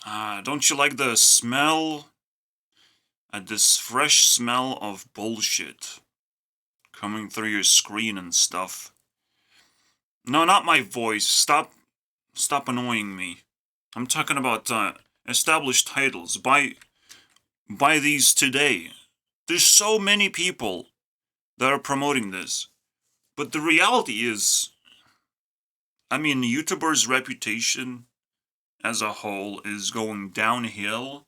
Don't you like the smell? This fresh smell of bullshit coming through your screen and stuff. No, not my voice. Stop annoying me. I'm talking about established titles. Buy these today. There's so many people that are promoting this. But the reality is, I mean, YouTubers' reputation as a whole is going downhill.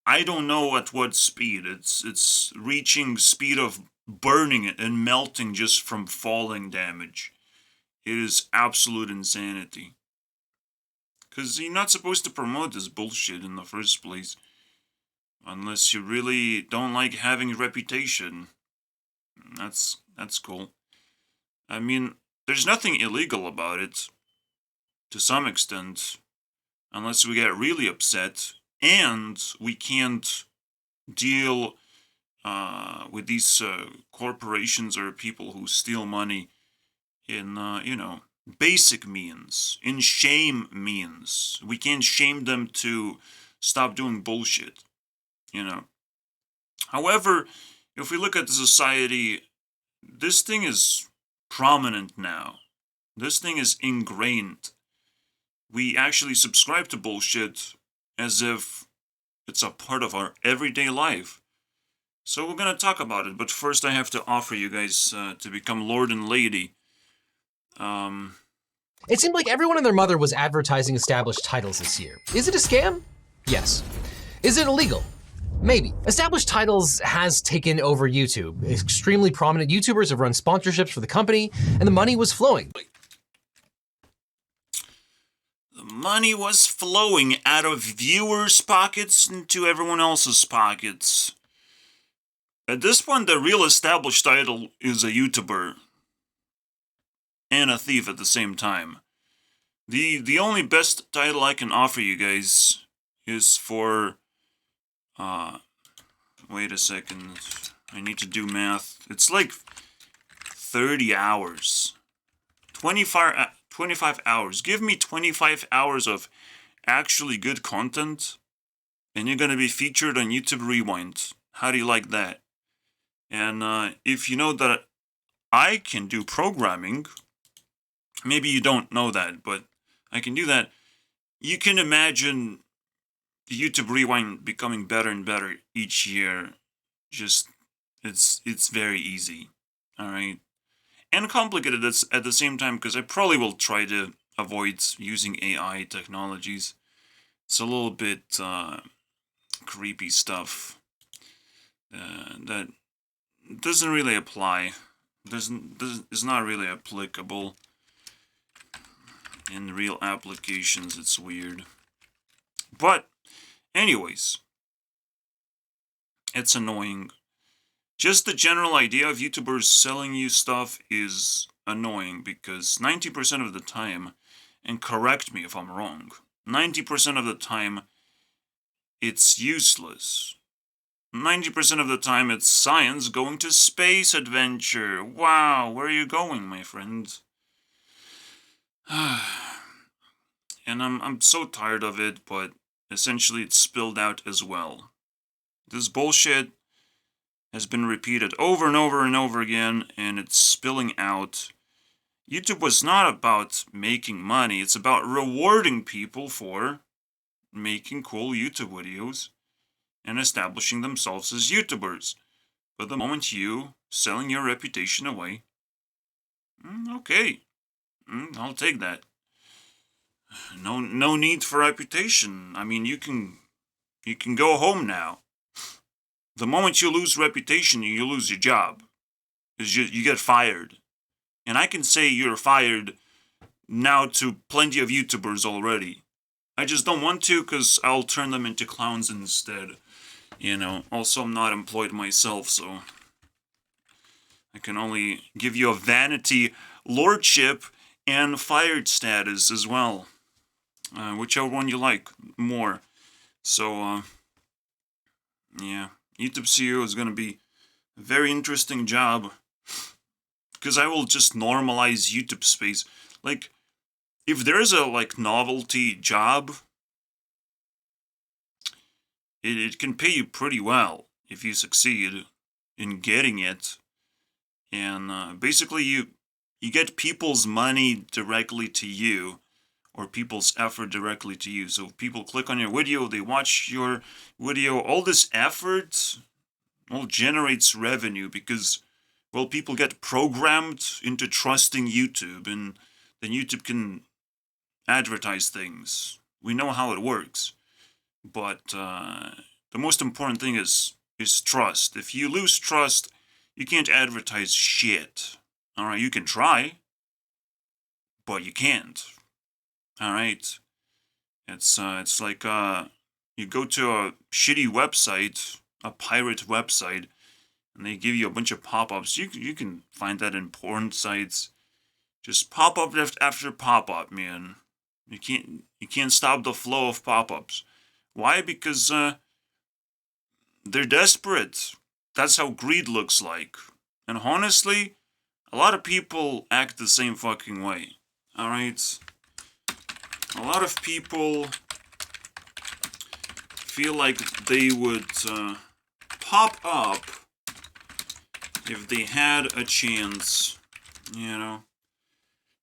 I don't know at what speed. It's reaching speed of burning it and melting just from falling damage. It is absolute insanity. Cause you're not supposed to promote this bullshit in the first place. Unless you really don't like having a reputation. That's cool. I mean, there's nothing illegal about it. To some extent. Unless we get really upset. And we can't deal with these corporations or people who steal money in, basic means, in shame means. We can't shame them to stop doing bullshit, you know. However, if we look at the society, this thing is prominent now. This thing is ingrained. We actually subscribe to bullshit as if it's a part of our everyday life. So we're gonna talk about it, but first I have to offer you guys to become Lord and Lady. It seemed like everyone and their mother was advertising established titles this year. Is it a scam? Yes. Is it illegal? Maybe. Established Titles has taken over YouTube. Extremely prominent YouTubers have run sponsorships for the company, and the money was flowing. The money was flowing out of viewers' pockets into everyone else's pockets. At this point, the real established title is a YouTuber and a thief at the same time. The only best title I can offer you guys is for wait a second. I need to do math. It's like 30 hours. 25 hours. Give me 25 hours of actually good content, and you're gonna be featured on YouTube Rewind. How do you like that? And if you know that I can do programming, maybe you don't know that, but I can do that. You can imagine YouTube Rewind becoming better and better each year. Just it's very easy, all right, and complicated at the same time, because I probably will try to avoid using AI technologies. It's a little bit creepy stuff that doesn't really apply. Is not really applicable in real applications. It's weird, but anyways, it's annoying. Just the general idea of YouTubers selling you stuff is annoying because 90% of the time, and correct me if I'm wrong, 90% of the time it's useless. 90% of the time it's science going to space adventure. Wow, where are you going, my friend? And I'm so tired of it, but essentially it's spilled out as well. This bullshit has been repeated over and over and over again, and it's spilling out. YouTube was not about making money, it's about rewarding people for making cool YouTube videos and establishing themselves as YouTubers. But the moment you selling your reputation away, okay, I'll take that. No need for reputation. I mean, you can go home now. The moment you lose reputation, you lose your job. Because you get fired. And I can say you're fired now to plenty of YouTubers already. I just don't want to, because I'll turn them into clowns instead. Also I'm not employed myself, so I can only give you a vanity lordship and fired status as well. Whichever one you like more. So, yeah. YouTube CEO is going to be a very interesting job. Because I will just normalize YouTube space. Like, if there's a, novelty job it can pay you pretty well if you succeed in getting it. And basically, you get people's money directly to you, or people's effort directly to you. So if people click on your video, they watch your video, all this effort all generates revenue because, well, people get programmed into trusting YouTube, and then YouTube can advertise things. We know how it works. But the most important thing is trust. If you lose trust, you can't advertise shit. All right, you can try, but you can't. All right, it's like you go to a shitty website, a pirate website, and they give you a bunch of pop-ups. You can find that in porn sites. Just pop-up after pop-up, man. You can't stop the flow of pop-ups. Why? Because they're desperate. That's how greed looks like. And honestly, a lot of people act the same fucking way. Alright? A lot of people feel like they would pop up if they had a chance. You know?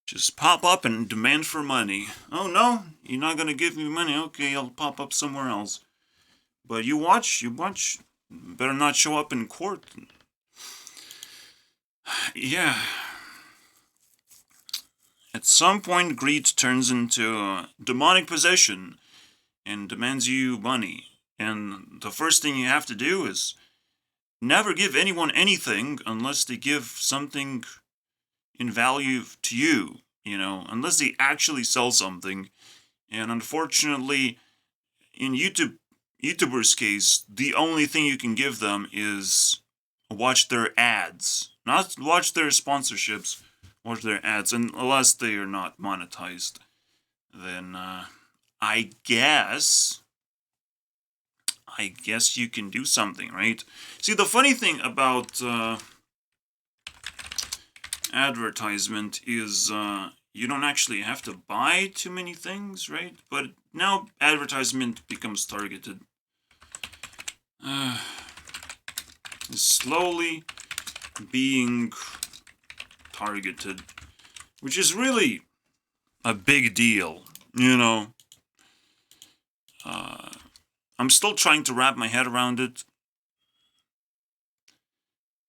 Just pop up and demand for money. Oh no, you're not gonna give me money. Okay, I'll pop up somewhere else. But you watch. Better not show up in court. Yeah. At some point, greed turns into demonic possession and demands you money. And the first thing you have to do is never give anyone anything unless they give something in value to you, unless they actually sell something. And unfortunately, in YouTubers' case, the only thing you can give them is watch their ads. Not watch their sponsorships, watch their ads. And unless they are not monetized, then I guess you can do something, right? See, the funny thing about advertisement is you don't actually have to buy too many things, right? But now advertisement becomes targeted. Slowly being targeted, which is really a big deal, I'm still trying to wrap my head around it,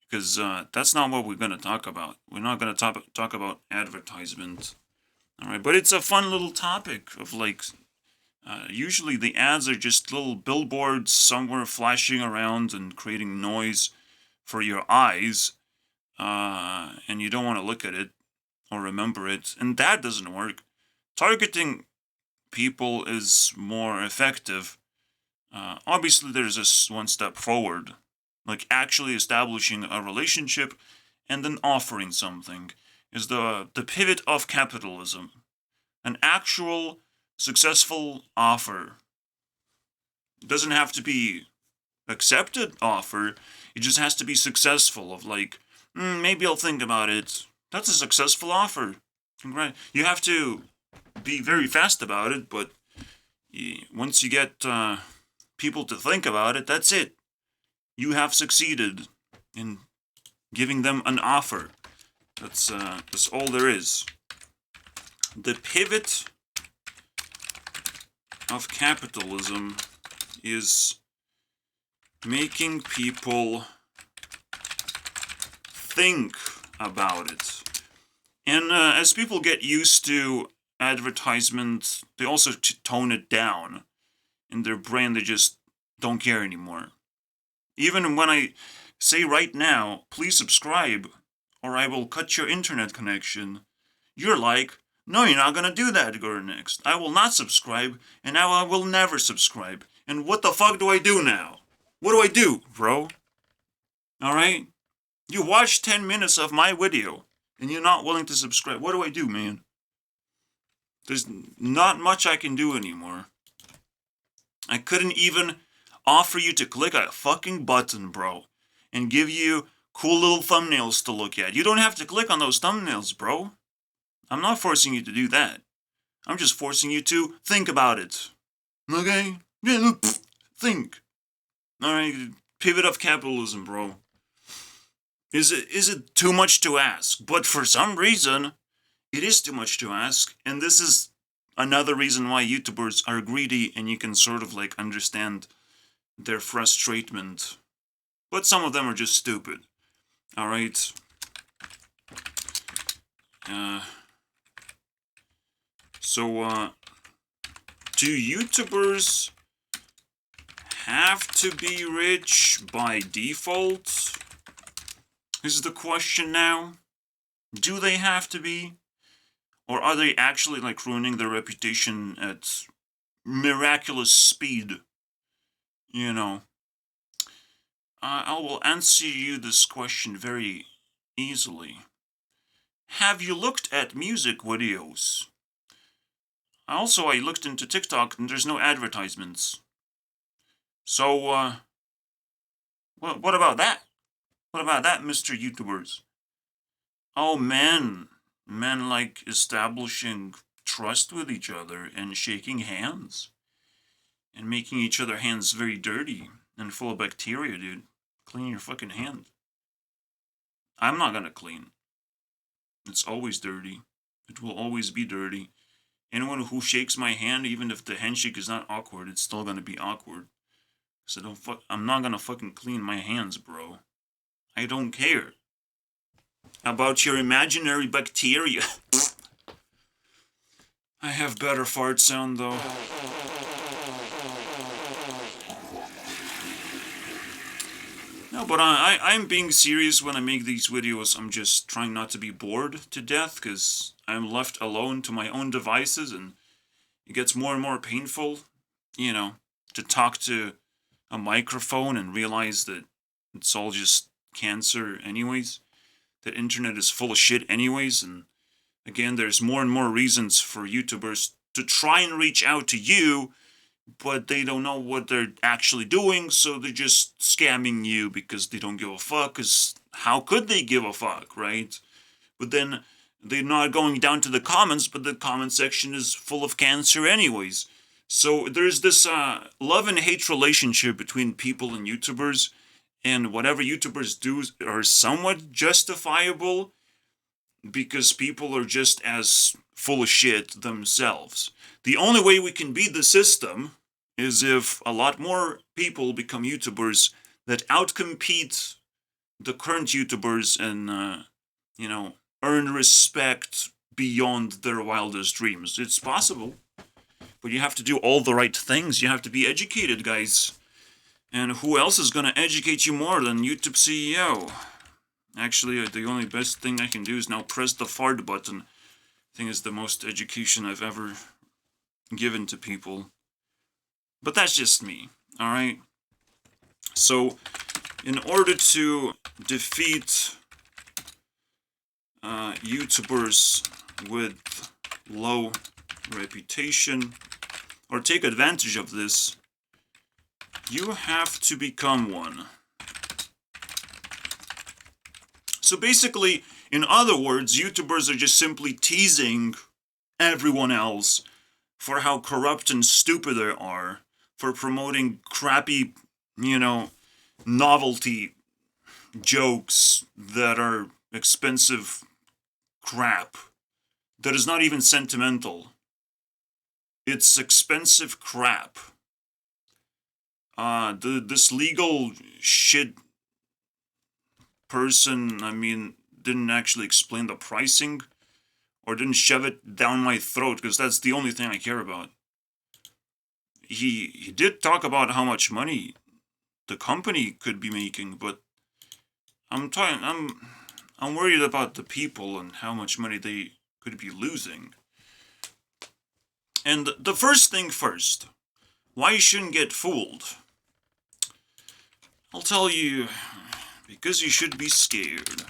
because that's not what we're going to talk about. We're not going to talk about advertisement. All right, but it's a fun little topic of usually the ads are just little billboards somewhere flashing around and creating noise for your eyes, and you don't want to look at it or remember it, and that doesn't work. Targeting people is more effective. Obviously, there's this one step forward, like actually establishing a relationship and then offering something, is the pivot of capitalism. An actual successful offer. It doesn't have to be accepted offer, it just has to be successful, of maybe I'll think about it. That's a successful offer. Congrats. You have to be very fast about it, but once you get people to think about it, that's it. You have succeeded in giving them an offer. That's all there is. The pivot of capitalism is making people think about it. And as people get used to advertisements, they also tone it down. In their brain, they just don't care anymore. Even when I say right now, please subscribe, or I will cut your internet connection, you're like, no, you're not going to do that, Gurunext. I will not subscribe, and now I will never subscribe. And what the fuck do I do now? What do I do, bro? Alright? You watched 10 minutes of my video, and you're not willing to subscribe. What do I do, man? There's not much I can do anymore. I couldn't even offer you to click a fucking button, bro, and give you cool little thumbnails to look at. You don't have to click on those thumbnails, bro. I'm not forcing you to do that. I'm just forcing you to think about it. Okay? Yeah, think. Alright, pivot of capitalism, bro. Is it too much to ask? But for some reason, it is too much to ask, and this is another reason why YouTubers are greedy, and you can sort of like understand their frustration. But some of them are just stupid. Alright. So, do YouTubers have to be rich by default? Is the question now. Do they have to be? Or are they actually like ruining their reputation at miraculous speed? You know. I will answer you this question very easily. Have you looked at music videos? Also, I looked into TikTok and there's no advertisements. So, what about that? What about that, Mr. YouTubers? Oh, men like establishing trust with each other and shaking hands. And making each other hands very dirty and full of bacteria, dude. Clean your fucking hand. I'm not gonna clean. It's always dirty. It will always be dirty. Anyone who shakes my hand, even if the handshake is not awkward, it's still gonna be awkward. So I'm not gonna fucking clean my hands, bro. I don't care about your imaginary bacteria. I have better fart sound, though. No, but I'm being serious when I make these videos. I'm just trying not to be bored to death, because I'm left alone to my own devices, and it gets more and more painful, you know, to talk to a microphone and realize that it's all just cancer anyways. The internet is full of shit anyways, and again, there's more and more reasons for YouTubers to try and reach out to you, but they don't know what they're actually doing, so they're just scamming you because they don't give a fuck, because how could they give a fuck, right? But then they're not going down to the comments, but the comment section is full of cancer anyways. So there's this love and hate relationship between people and YouTubers, and whatever YouTubers do are somewhat justifiable because people are just as full of shit themselves. The only way we can beat the system is if a lot more people become YouTubers that outcompete the current YouTubers and, earn respect beyond their wildest dreams. It's possible, but you have to do all the right things. You have to be educated, guys. And who else is going to educate you more than YouTube CEO? Actually, the only best thing I can do is now press the fart button. I think it's the most education I've ever given to people. But that's just me, alright? So, in order to defeat YouTubers with low reputation, or take advantage of this, you have to become one. So basically, in other words, YouTubers are just simply teasing everyone else for how corrupt and stupid they are, for promoting crappy, novelty jokes that are expensive crap, that is not even sentimental. It's expensive crap. This legal shit person, didn't actually explain the pricing, or didn't shove it down my throat, because that's the only thing I care about. He did talk about how much money the company could be making, but I'm worried about the people and how much money they could be losing. And the first thing first, why you shouldn't get fooled? I'll tell you, because you should be scared.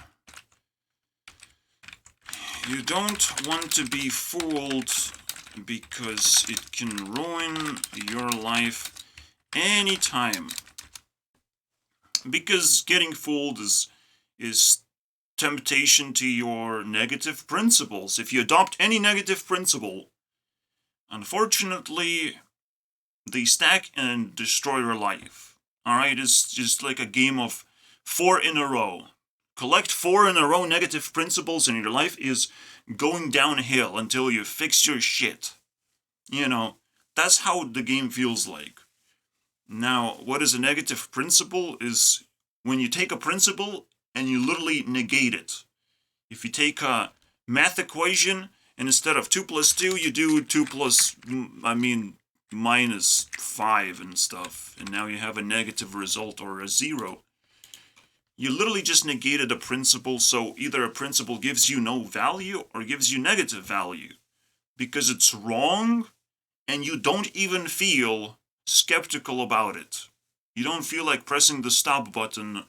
You don't want to be fooled because it can ruin your life anytime. Because getting fooled is temptation to your negative principles. If you adopt any negative principle, unfortunately, they stack and destroy your life. Alright, it's just like a game of 4 in a row. Collect 4 in a row negative principles and your life is going downhill until you fix your shit. You know, that's how the game feels like. Now, what is a negative principle is when you take a principle and you literally negate it. If you take a math equation and instead of 2 plus 2, you do 2 plus, minus 5 and stuff, and now you have a negative result or a 0. You literally just negated a principle, so either a principle gives you no value or gives you negative value. Because it's wrong, and you don't even feel skeptical about it. You don't feel like pressing the stop button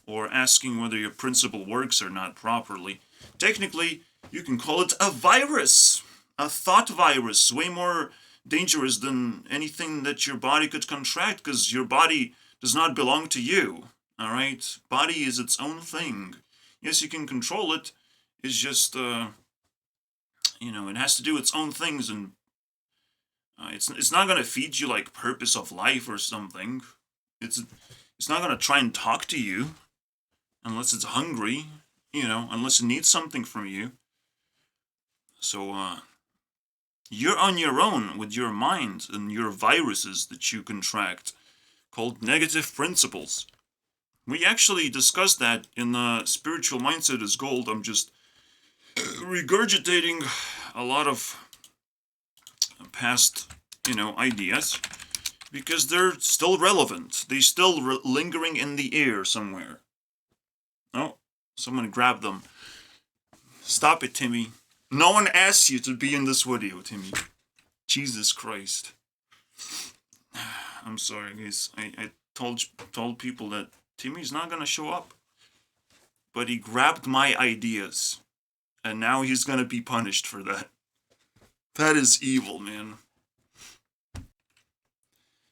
or asking whether your principle works or not properly. Technically, you can call it a virus. A thought virus. Way more dangerous than anything that your body could contract, because your body does not belong to you. Alright? Body is its own thing. Yes, you can control it. It's just, it has to do its own things, and it's not gonna feed you like purpose of life or something. It's not gonna try and talk to you unless it's hungry, unless it needs something from you. So you're on your own with your mind and your viruses that you contract, called negative principles. We actually discussed that in the Spiritual Mindset is Gold. I'm just regurgitating a lot of past, ideas, because they're still relevant. They're still lingering in the air somewhere. Oh, someone grabbed them. Stop it, Timmy. No one asked you to be in this video, Timmy. Jesus Christ. I'm sorry, guys. I told people that Timmy's not gonna show up. But he grabbed my ideas. And now he's gonna be punished for that. That is evil, man.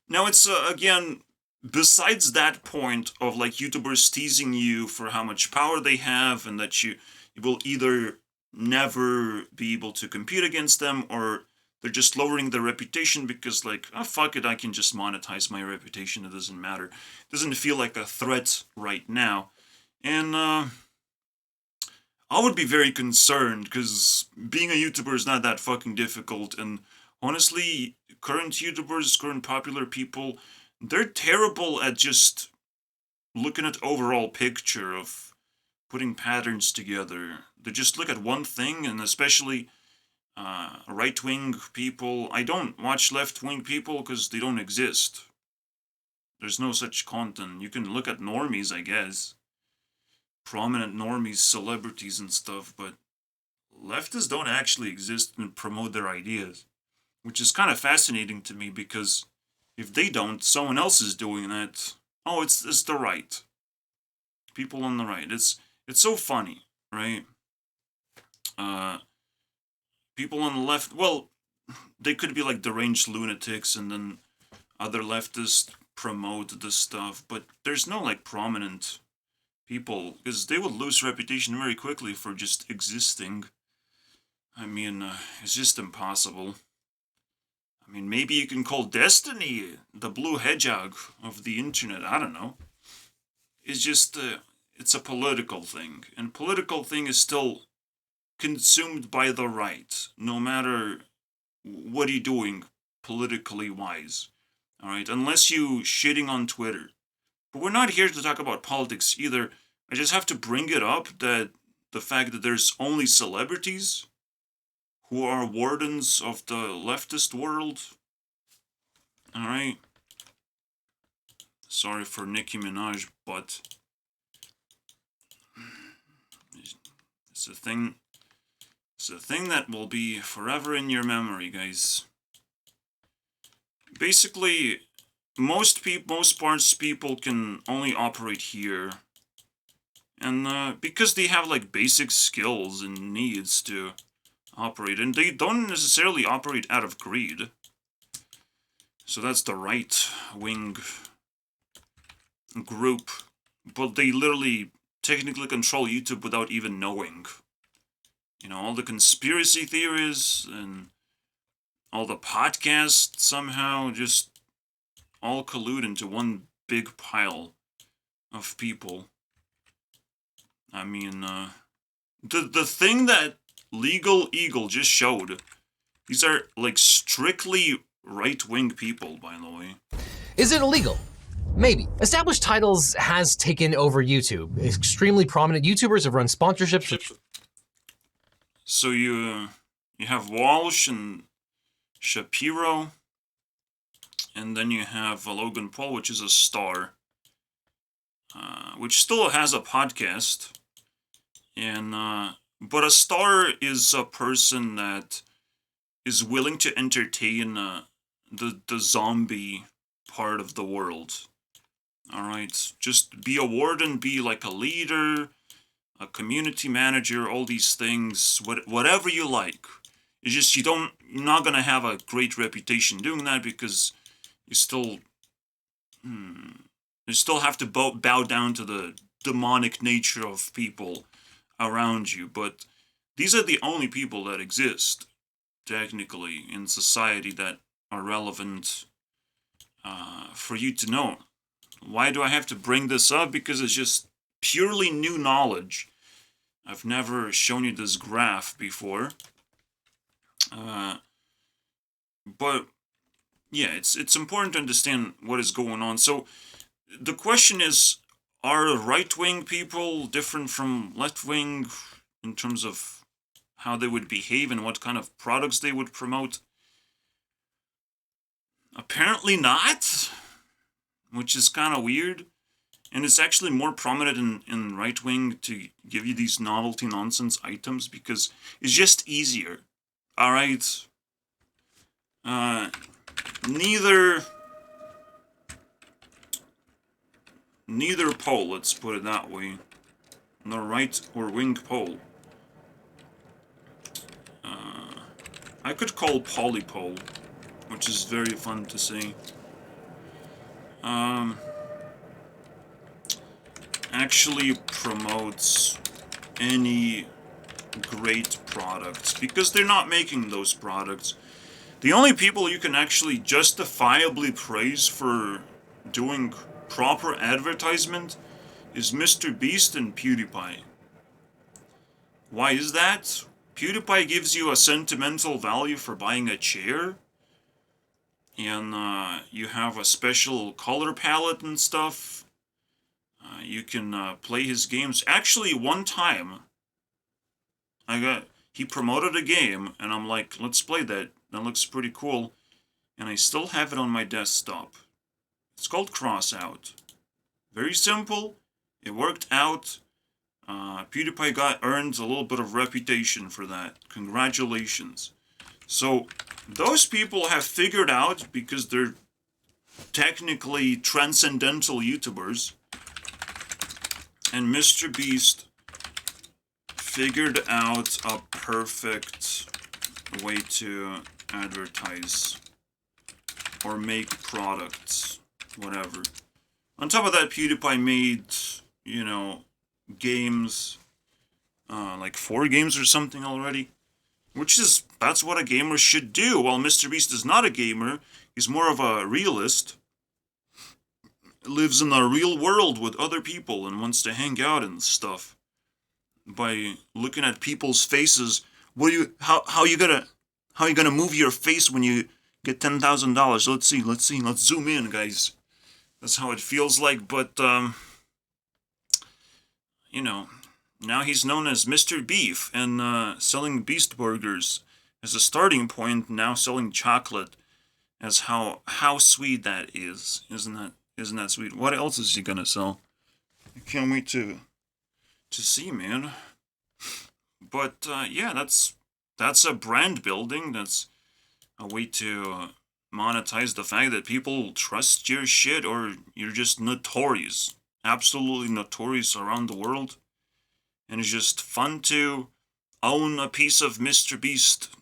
Now it's, again, besides that point of, like, YouTubers teasing you for how much power they have and that you will either never be able to compete against them, or they're just lowering their reputation because, like, oh, fuck it, I can just monetize my reputation, it doesn't matter. It doesn't feel like a threat right now. And, I would be very concerned, because being a YouTuber is not that fucking difficult, and honestly, current YouTubers, current popular people, they're terrible at just looking at overall picture of putting patterns together. They just look at one thing, and especially right-wing people. I don't watch left-wing people because they don't exist. There's no such content. You can look at normies, I guess. Prominent normies, celebrities and stuff, but leftists don't actually exist and promote their ideas. Which is kind of fascinating to me, because if they don't, someone else is doing that. Oh, it's the right. People on the right. It's so funny, right? People on the left, well, they could be like deranged lunatics, and then other leftists promote this stuff, but there's no like prominent people, because they would lose reputation very quickly for just existing. I mean, it's just impossible. I mean, maybe you can call Destiny the blue hedgehog of the internet, I don't know. It's just, it's a political thing, and political thing is still consumed by the right, no matter what you're doing politically wise. Alright, unless you shitting on Twitter. But we're not here to talk about politics either. I just have to bring it up that the fact that there's only celebrities who are wardens of the leftist world. Alright. Sorry for Nicki Minaj, but it's a thing. It's a thing that will be forever in your memory, guys. Basically, most parts people can only operate here. And because they have like basic skills and needs to operate, and they don't necessarily operate out of greed. So that's the right-wing group, but they literally technically control YouTube without even knowing. All the conspiracy theories and all the podcasts somehow just all collude into one big pile of people. I mean, the thing that Legal Eagle just showed, these are like strictly right-wing people, by the way. Is it illegal? Maybe. Established Titles has taken over YouTube. Extremely prominent YouTubers have run sponsorships. So you have Walsh and Shapiro, and then you have Logan Paul, which is a star, which still has a podcast. And but a star is a person that is willing to entertain the zombie part of the world. All right, just be a warden, be like a leader, a community manager, all these things, whatever you like. It's just you're not gonna have a great reputation doing that because you still have to bow down to the demonic nature of people around you. But these are the only people that exist technically in society that are relevant for you to know. Why do I have to bring this up? Because it's just purely new knowledge. I've never shown you this graph before. But yeah, it's important to understand what is going on. So the question is, are right-wing people different from left-wing in terms of how they would behave and what kind of products they would promote? Apparently not, which is kind of weird. And it's actually more prominent in right-wing to give you these novelty nonsense items because it's just easier. Alright? Neither pole, let's put it that way. No right or wing pole. I could call polypole, which is very fun to say. Actually promotes any great products because they're not making those products. The only people you can actually justifiably praise for doing proper advertisement is Mr. Beast and PewDiePie. Why is that? PewDiePie gives you a sentimental value for buying a chair, and you have a special color palette and stuff. You can play his games. Actually, one time, he promoted a game, and I'm like, let's play that. That looks pretty cool. And I still have it on my desktop. It's called Crossout. Very simple. It worked out. PewDiePie earned a little bit of reputation for that. Congratulations. So, those people have figured out, because they're technically transcendental YouTubers, and Mr. Beast figured out a perfect way to advertise or make products, whatever. On top of that, PewDiePie made, games, like 4 games or something already, that's what a gamer should do. While Mr. Beast is not a gamer, he's more of a realist, lives in the real world with other people and wants to hang out and stuff. By looking at people's faces, how are you gonna move your face when you get $10,000? Let's zoom in, guys. That's how it feels like. But now he's known as Mr. Beef and selling Beast Burgers as a starting point. Now selling chocolate as how sweet that is. Isn't that sweet? What else is he gonna sell? I can't wait to see, man. But yeah, that's a brand building. That's a way to monetize the fact that people trust your shit, or you're just notorious, absolutely notorious around the world. And it's just fun to own a piece of Mr. Beast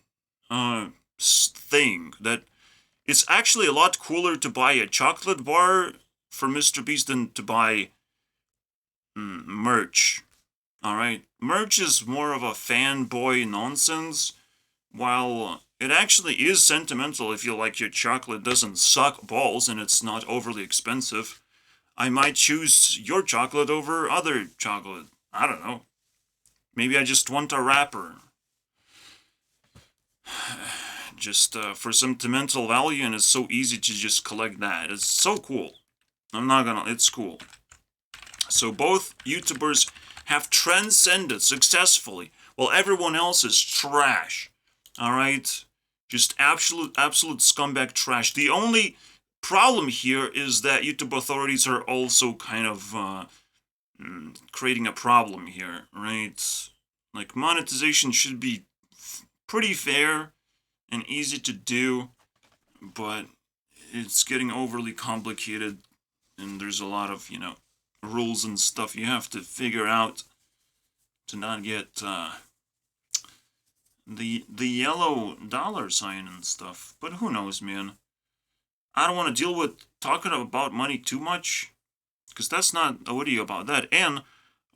thing. That it's actually a lot cooler to buy a chocolate bar for Mr. Beast than to buy merch. Alright? Merch is more of a fanboy nonsense, while it actually is sentimental if you like your chocolate doesn't suck balls and it's not overly expensive. I might choose your chocolate over other chocolate. I don't know. Maybe I just want a wrapper. Just for sentimental value, and it's so easy to just collect that. It's so cool. I'm not gonna, it's cool. So both YouTubers have transcended successfully, while everyone else is trash. Alright? Just absolute scumbag trash. The only problem here is that YouTube authorities are also kind of creating a problem here, right? Like, monetization should be pretty fair and easy to do, but it's getting overly complicated, and there's a lot of, rules and stuff you have to figure out to not get the yellow dollar sign and stuff. But who knows, man? I don't want to deal with talking about money too much, because that's not a video about that. And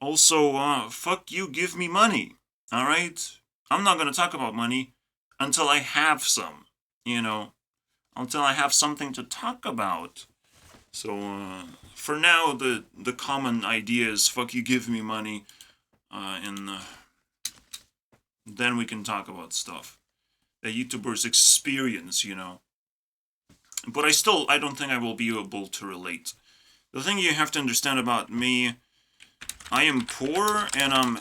also, fuck you, give me money, alright? I'm not going to talk about money until I have some, until I have something to talk about. So, for now, the common idea is fuck you, give me money, and then we can talk about stuff that YouTubers experience, But I don't think I will be able to relate. The thing you have to understand about me, I am poor, and I'm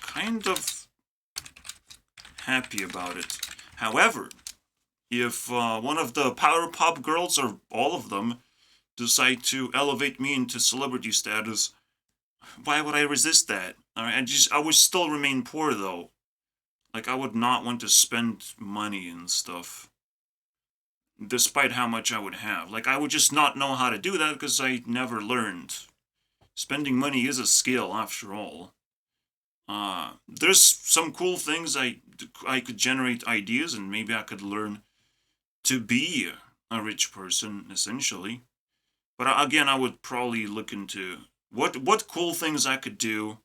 kind of happy about it. However, if one of the Power Pop girls, or all of them, decide to elevate me into celebrity status, why would I resist that? Alright, I would still remain poor, though. Like, I would not want to spend money and stuff, despite how much I would have. Like, I would just not know how to do that because I never learned. Spending money is a skill, after all. There's some cool things I could generate ideas, and maybe I could learn to be a rich person, essentially. But again, I would probably look into what cool things I could do.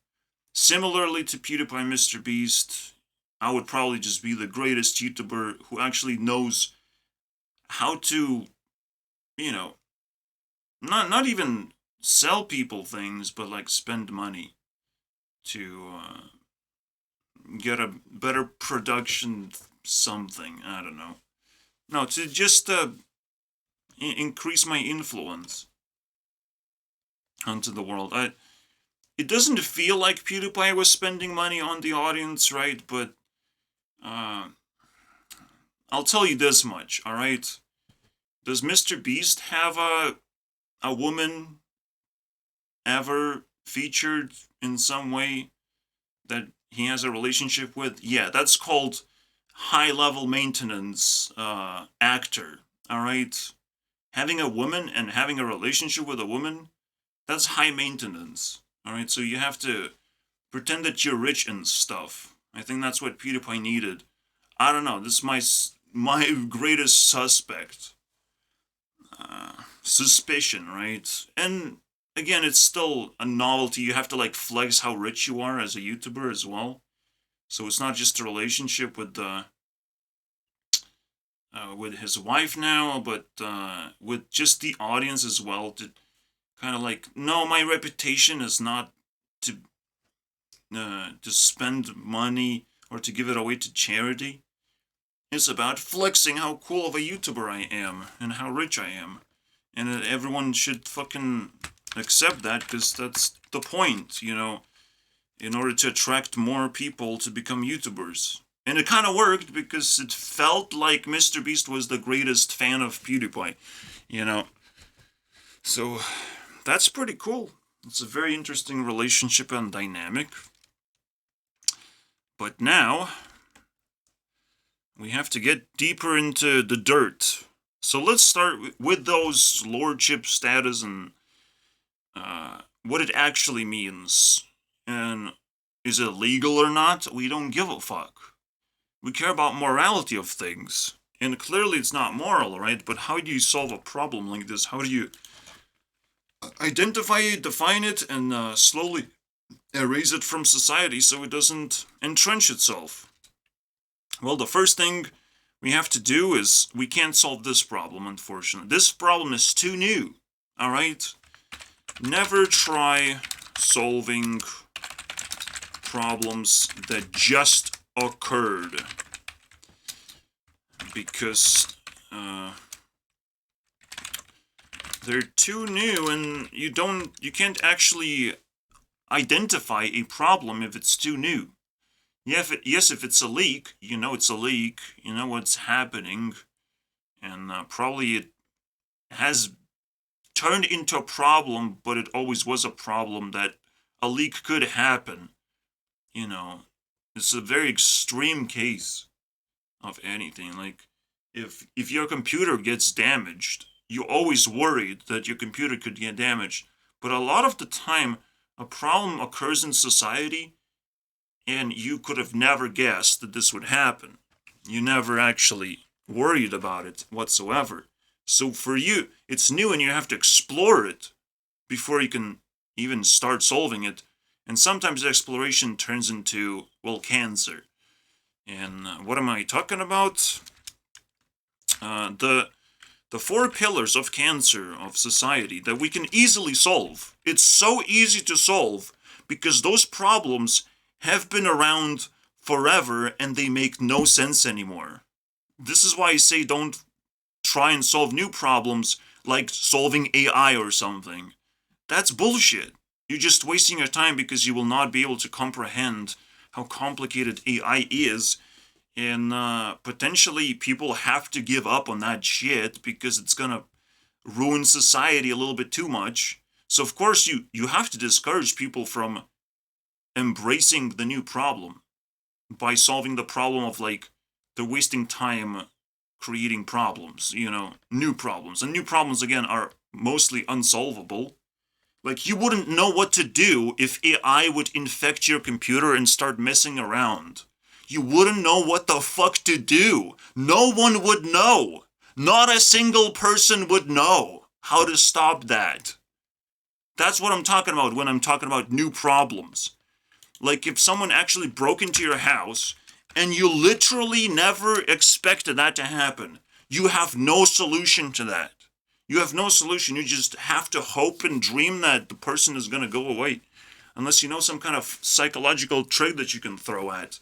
Similarly to PewDiePie and Mr. Beast, I would probably just be the greatest YouTuber who actually knows how to, not even sell people things, but like spend money to get a better production something. I don't know. No, to just increase my influence onto the world. It doesn't feel like PewDiePie was spending money on the audience, right? But I'll tell you this much, alright? Does Mr. Beast have a woman ever featured in some way that he has a relationship with? Yeah, that's called high-level maintenance actor, alright? Having a woman and having a relationship with a woman, that's high maintenance, alright? So you have to pretend that you're rich and stuff. I think that's what PewDiePie needed. I don't know, this is my greatest suspect. Suspicion, right? And again, it's still a novelty. You have to like flex how rich you are as a YouTuber as well. So it's not just a relationship with his wife now, but with just the audience as well. To kind of like, no, my reputation is not to spend money or to give it away to charity. It's about flexing how cool of a YouTuber I am and how rich I am. And everyone should fucking accept that, because that's the point, in order to attract more people to become YouTubers. And it kind of worked, because it felt like Mr. Beast was the greatest fan of PewDiePie, So, that's pretty cool. It's a very interesting relationship and dynamic. But now, we have to get deeper into the dirt. So let's start with those lordship status and what it actually means. And is it legal or not? We don't give a fuck. We care about morality of things. And clearly it's not moral, right? But how do you solve a problem like this? How do you identify it, define it, and slowly erase it from society so it doesn't entrench itself? Well, the first thing we have to do is, we can't solve this problem, unfortunately. This problem is too new, Alright? Never try solving problems that just occurred. Because they're too new and you can't actually identify a problem if it's too new. Yes, if it's a leak, you know it's a leak, you know what's happening, and probably it has turned into a problem, but it always was a problem that a leak could happen. You know, it's a very extreme case of anything. Like, if your computer gets damaged, you're always worried that your computer could get damaged. But a lot of the time, a problem occurs in society, and you could have never guessed that this would happen. You never actually worried about it whatsoever. So for you, it's new and you have to explore it before you can even start solving it. And sometimes the exploration turns into, well, cancer. And what am I talking about? The 4 pillars of cancer of society that we can easily solve. It's so easy to solve because those problems have been around forever and they make no sense anymore. This is why I say don't try and solve new problems like solving AI or something. That's bullshit. You're just wasting your time because you will not be able to comprehend how complicated AI is. And potentially people have to give up on that shit because it's gonna ruin society a little bit too much. So of course you have to discourage people from embracing the new problem by solving the problem of like they're wasting time creating problems, new problems. And new problems again are mostly unsolvable. Like you wouldn't know what to do if AI would infect your computer and start messing around. You wouldn't know what the fuck to do. No one would know. Not a single person would know how to stop that. That's what I'm talking about when I'm talking about new problems. Like if someone actually broke into your house and you literally never expected that to happen, you have no solution to that. You have no solution. You just have to hope and dream that the person is going to go away. Unless you know some kind of psychological trick that you can throw at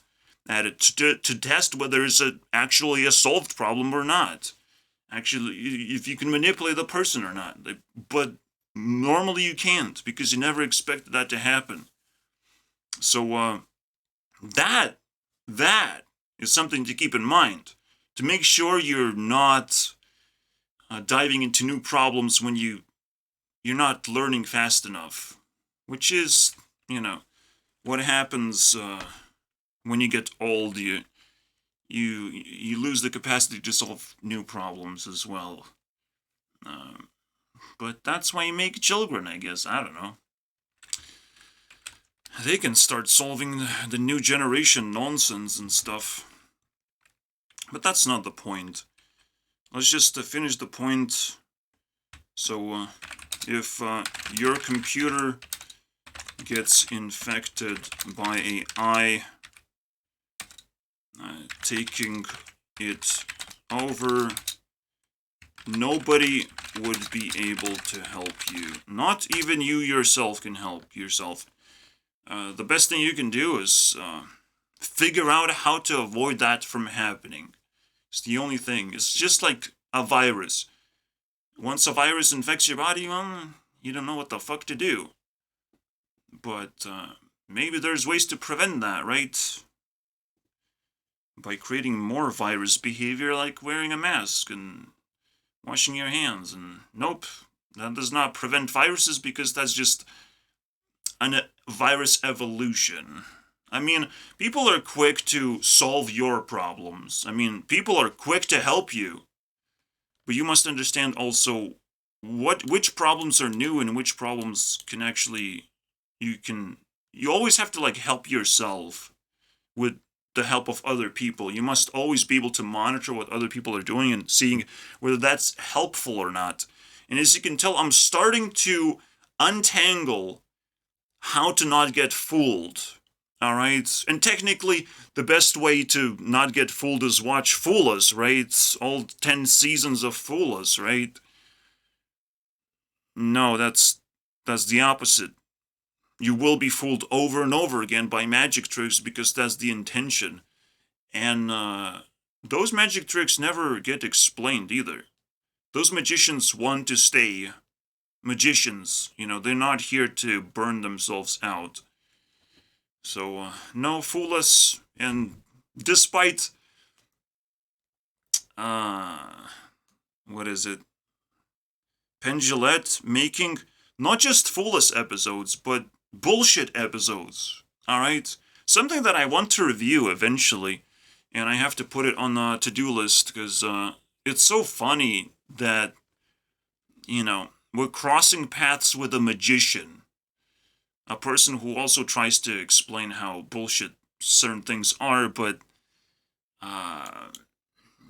it to test whether it's actually a solved problem or not. Actually, if you can manipulate the person or not. But normally you can't because you never expected that to happen. So that is something to keep in mind. To make sure you're not diving into new problems when you're not learning fast enough. Which is, what happens when you get old. You lose the capacity to solve new problems as well. But that's why you make children, I guess. I don't know. They can start solving the new generation nonsense and stuff. But that's not the point. Let's just finish the point. So, if your computer gets infected by AI, taking it over, nobody would be able to help you. Not even you yourself can help yourself. The best thing you can do is figure out how to avoid that from happening. It's the only thing. It's just like a virus. Once a virus infects your body, well, you don't know what the fuck to do. But maybe there's ways to prevent that, right? By creating more virus behavior like wearing a mask and washing your hands. And nope, that does not prevent viruses because that's just a virus evolution. I mean, people are quick to solve your problems. I mean, people are quick to help you. But you must understand also which problems are new and which problems can actually you always have to help yourself with the help of other people. You must always be able to monitor what other people are doing and seeing whether that's helpful or not. And as you can tell, I'm starting to untangle how to not get fooled. All right? And technically, the best way to not get fooled is watch Fool Us, right? All 10 seasons of Fool Us, right? No, that's the opposite. You will be fooled over and over again by magic tricks because that's the intention. And those magic tricks never get explained either. Those magicians want to stay magicians. They're not here to burn themselves out. So, no, fool us. And despite, what is it? Penn Jillette making not just fool us episodes, but bullshit episodes. Alright? Something that I want to review eventually, and I have to put it on the to-do list because it's so funny that, we're crossing paths with a magician. A person who also tries to explain how bullshit certain things are, but,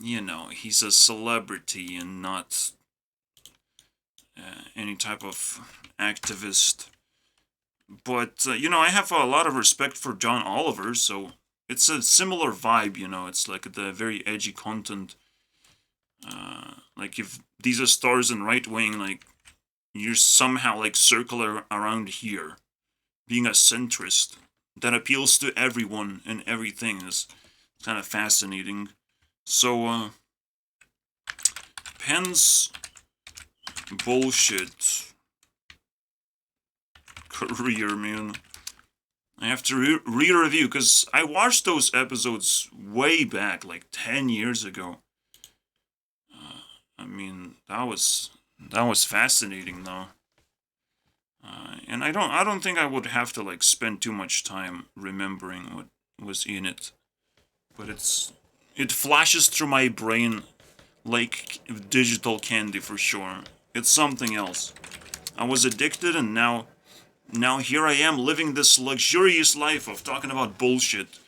he's a celebrity and not any type of activist. But, I have a lot of respect for John Oliver, so it's a similar vibe, it's like the very edgy content. Like, if these are stars and right wing, like, you're somehow, like, circular around here. Being a centrist that appeals to everyone and everything is kind of fascinating. So, Penn's bullshit career, man. I have to re-review because I watched those episodes way back, like 10 years ago. I mean, that was fascinating, though. And I don't think I would have to like spend too much time remembering what was in it, but it flashes through my brain like digital candy for sure. It's something else. I was addicted, and now here I am living this luxurious life of talking about bullshit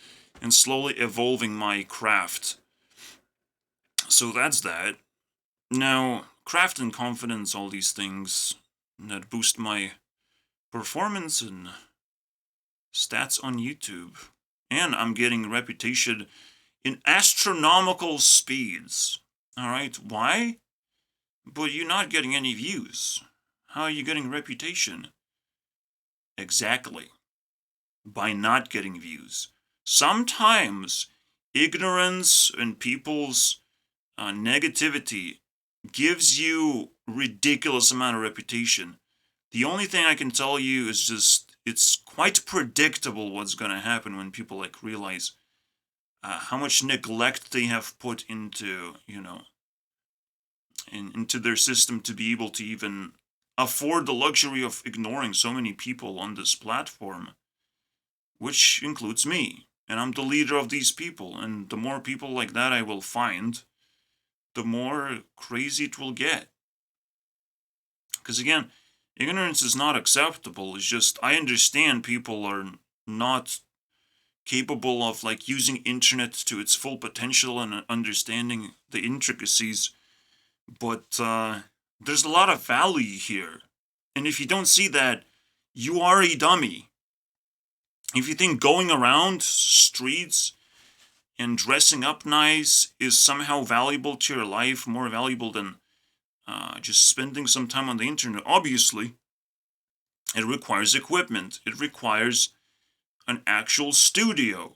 and slowly evolving my craft. So that's that. Now, craft and confidence, all these things that boost my performance and stats on YouTube. And I'm getting reputation in astronomical speeds. Alright, why? But you're not getting any views. How are you getting reputation? Exactly. By not getting views. Sometimes ignorance and people's negativity gives you ridiculous amount of reputation. The only thing I can tell you is just it's quite predictable what's gonna happen when people like realize how much neglect they have put into into their system to be able to even afford the luxury of ignoring so many people on this platform, which includes me. And I'm the leader of these people, and the more people like that I will find, the more crazy it will get. Because again, ignorance is not acceptable. It's just, I understand people are not capable of like using internet to its full potential and understanding the intricacies, but there's a lot of value here. And if you don't see that, you are a dummy. If you think going around streets and dressing up nice is somehow valuable to your life, more valuable than just spending some time on the internet, obviously, it requires equipment. It requires an actual studio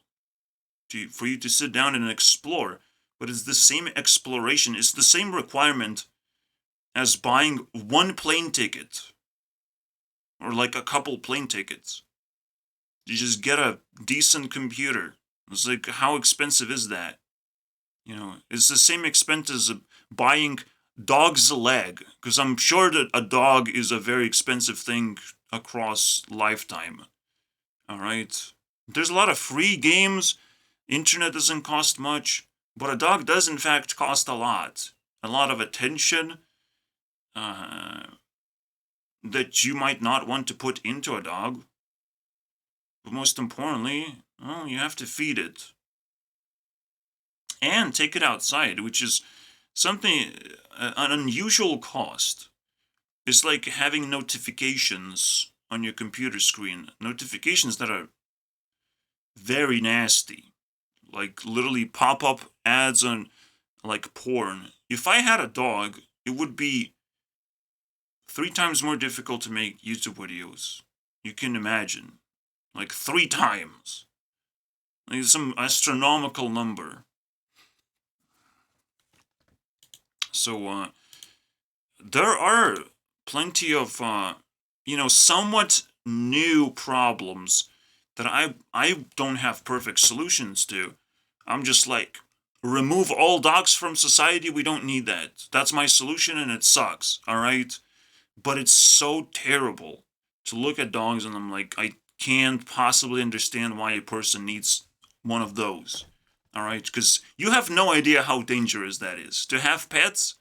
for you to sit down and explore. But it's the same exploration. It's the same requirement as buying one plane ticket or like a couple plane tickets. You just get a decent computer. It's like, how expensive is that? It's the same expense as buying dog's leg, because I'm sure that a dog is a very expensive thing across lifetime. Alright? There's a lot of free games, internet doesn't cost much, but a dog does in fact cost a lot. A lot of attention that you might not want to put into a dog. But most importantly, you have to feed it. And take it outside, which is something, an unusual cost. It's like having notifications on your computer screen. Notifications that are very nasty. Like literally pop-up ads on like porn. If I had a dog, it would be 3 times more difficult to make YouTube videos. You can imagine. Like 3 times. Like some astronomical number. So, there are plenty of, somewhat new problems that I don't have perfect solutions to. I'm just like, remove all dogs from society, we don't need that. That's my solution and it sucks, alright? But it's so terrible to look at dogs and I'm like, I can't possibly understand why a person needs one of those. Alright? Because you have no idea how dangerous that is. To have pets,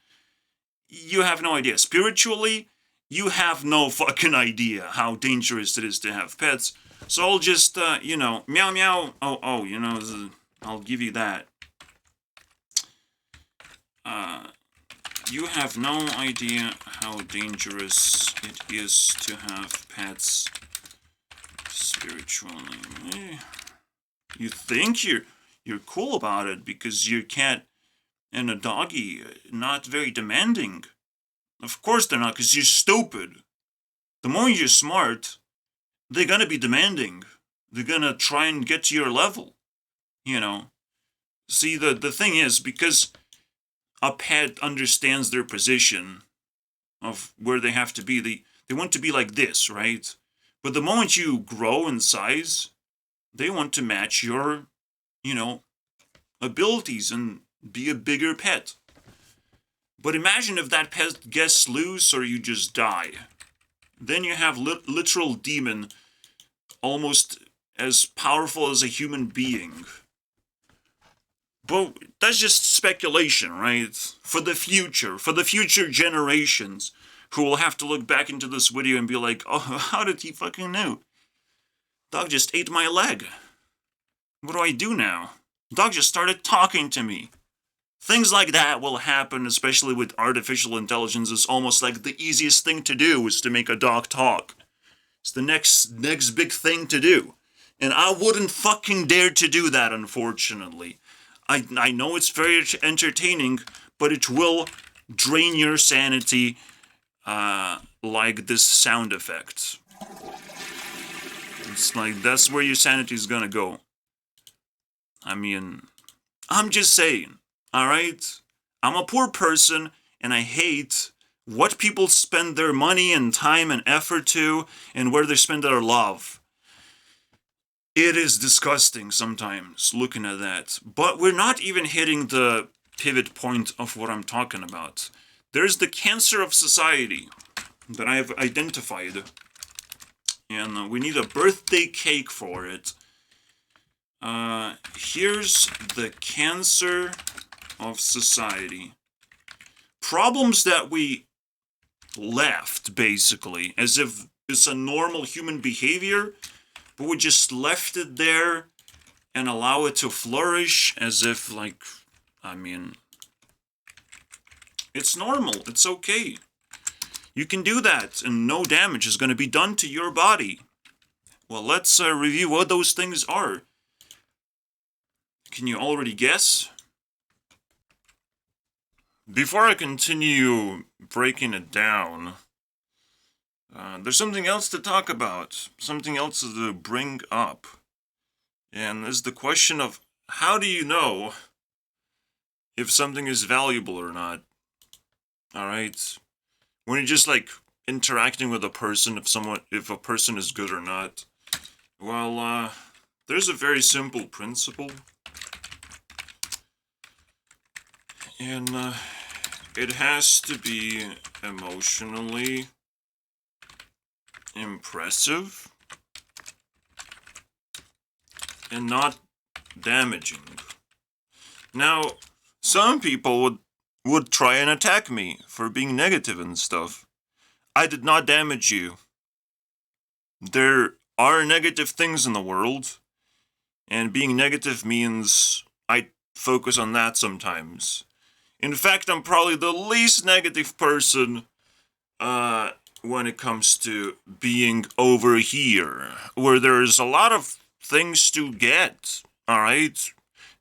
you have no idea. Spiritually, you have no fucking idea how dangerous it is to have pets. So I'll just, meow meow. I'll give you that. You have no idea how dangerous it is to have pets spiritually. You think you're cool about it because your cat and a doggy not very demanding. Of course they're not, because you're stupid. The more you're smart, they're gonna be demanding. They're gonna try and get to your level. See, the thing is, because a pet understands their position of where they have to be, they want to be like this, right? But the moment you grow in size, they want to match your, abilities and be a bigger pet. But imagine if that pet gets loose or you just die. Then you have literal demon, almost as powerful as a human being. But that's just speculation, right? For the future generations, who will have to look back into this video and be like, oh, how did he fucking know? Dog just ate my leg. What do I do now? Dog just started talking to me. Things like that will happen, especially with artificial intelligence. It's almost like the easiest thing to do is to make a dog talk. It's the next big thing to do. And I wouldn't fucking dare to do that, unfortunately. I know it's very entertaining, but it will drain your sanity like this sound effect. It's like, that's where your sanity is gonna go. I mean, I'm just saying, alright? I'm a poor person, and I hate what people spend their money and time and effort to, and where they spend their love. It is disgusting sometimes looking at that. But we're not even hitting the pivot point of what I'm talking about. There's the cancer of society that I have identified. And we need a birthday cake for it. Here's the cancer of society. Problems that we left, basically, as if it's a normal human behavior, but we just left it there and allow it to flourish as if, it's normal, it's okay. You can do that, and no damage is going to be done to your body. Well, let's review what those things are. Can you already guess? Before I continue breaking it down, there's something else to talk about, something else to bring up. And there's the question of, how do you know if something is valuable or not? Alright? When you're just interacting with a person, if a person is good or not. Well, there's a very simple principle. And it has to be emotionally impressive and not damaging. Now, some people would try and attack me for being negative and stuff. I did not damage you. There are negative things in the world, and being negative means I focus on that sometimes. In fact, I'm probably the least negative person when it comes to being over here, where there's a lot of things to get, alright?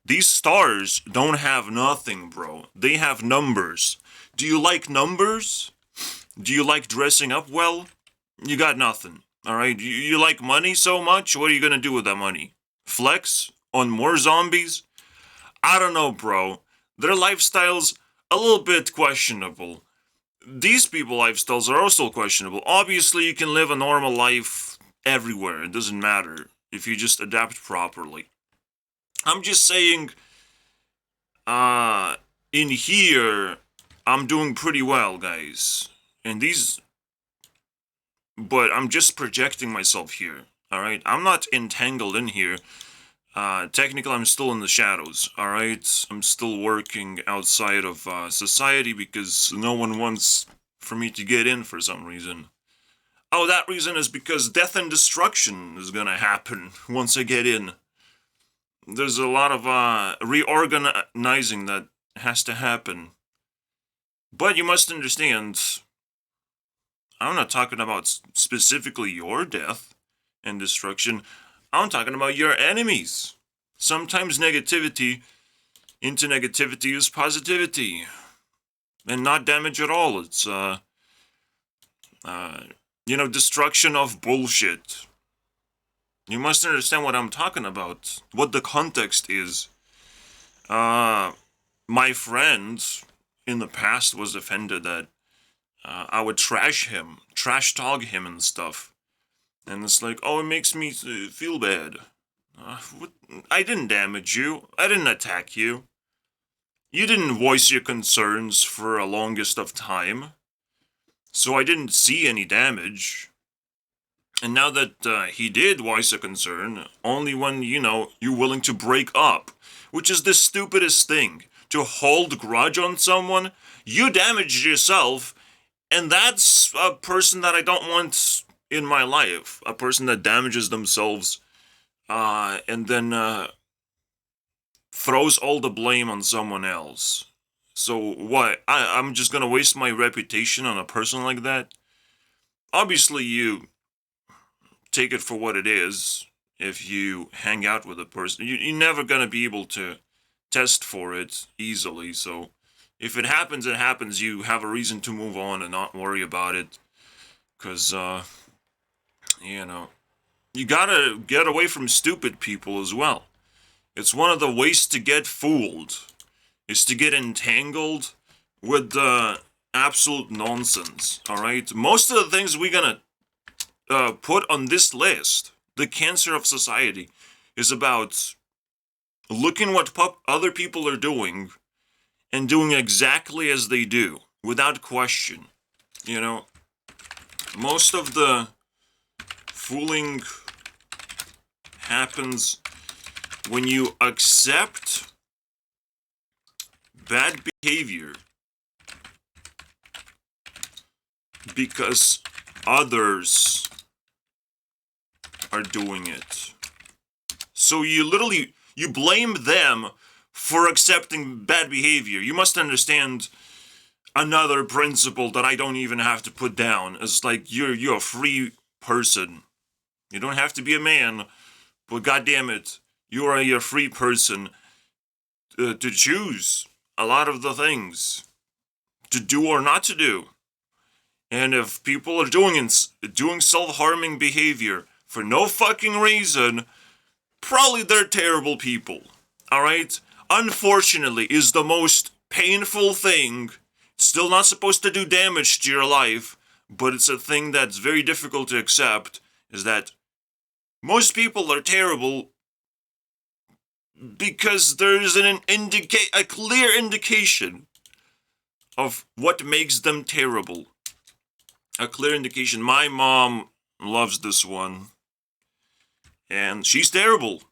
These stars don't have nothing, bro. They have numbers. Do you like numbers? Do you like dressing up well? You got nothing. All right. You like money so much? What are you gonna do with that money? Flex on more zombies? I don't know, bro. Their lifestyles a little bit questionable. These people lifestyles are also questionable. Obviously, you can live a normal life everywhere. It doesn't matter if you just adapt properly. I'm just saying, in here, I'm doing pretty well, guys. And these, but I'm just projecting myself here. All right, I'm not entangled in here. Technically, I'm still in the shadows. All right, I'm still working outside of society because no one wants for me to get in for some reason. Oh, that reason is because death and destruction is gonna happen once I get in. There's a lot of reorganizing that has to happen. But you must understand, I'm not talking about specifically your death and destruction. I'm talking about your enemies. Sometimes negativity into negativity is positivity. And not damage at all. It's, destruction of bullshit. You must understand what I'm talking about. What the context is. My friend in the past was offended that I would trash talk him and stuff. And it's like, oh, it makes me feel bad. I didn't damage you. I didn't attack you. You didn't voice your concerns for a longest of time. So I didn't see any damage. And now that he did voice a concern, only when, you're willing to break up. Which is the stupidest thing. To hold grudge on someone, you damaged yourself, and that's a person that I don't want in my life. A person that damages themselves, and then throws all the blame on someone else. So what? I'm just gonna waste my reputation on a person like that? Obviously, you take it for what it is. If you hang out with a person, you're never gonna be able to test for it easily. So if it happens, it happens. You have a reason to move on and not worry about it. Because, you gotta get away from stupid people as well. It's one of the ways to get fooled, is to get entangled with the absolute nonsense, alright? Most of the things we're gonna put on this list, the cancer of society, is about looking what other people are doing and doing exactly as they do, without question. Most of the fooling happens when you accept bad behavior because others are doing it. So you blame them for accepting bad behavior. You must understand another principle that I don't even have to put down. It's like you're a free person. You don't have to be a man, but goddammit, you are a free person to choose a lot of the things to do or not to do. And if people are doing self-harming behavior for no fucking reason, probably they're terrible people. Alright? Unfortunately, is the most painful thing. It's still not supposed to do damage to your life, but it's a thing that's very difficult to accept, is that most people are terrible because there's a clear indication of what makes them terrible. A clear indication. My mom loves this one, and she's terrible.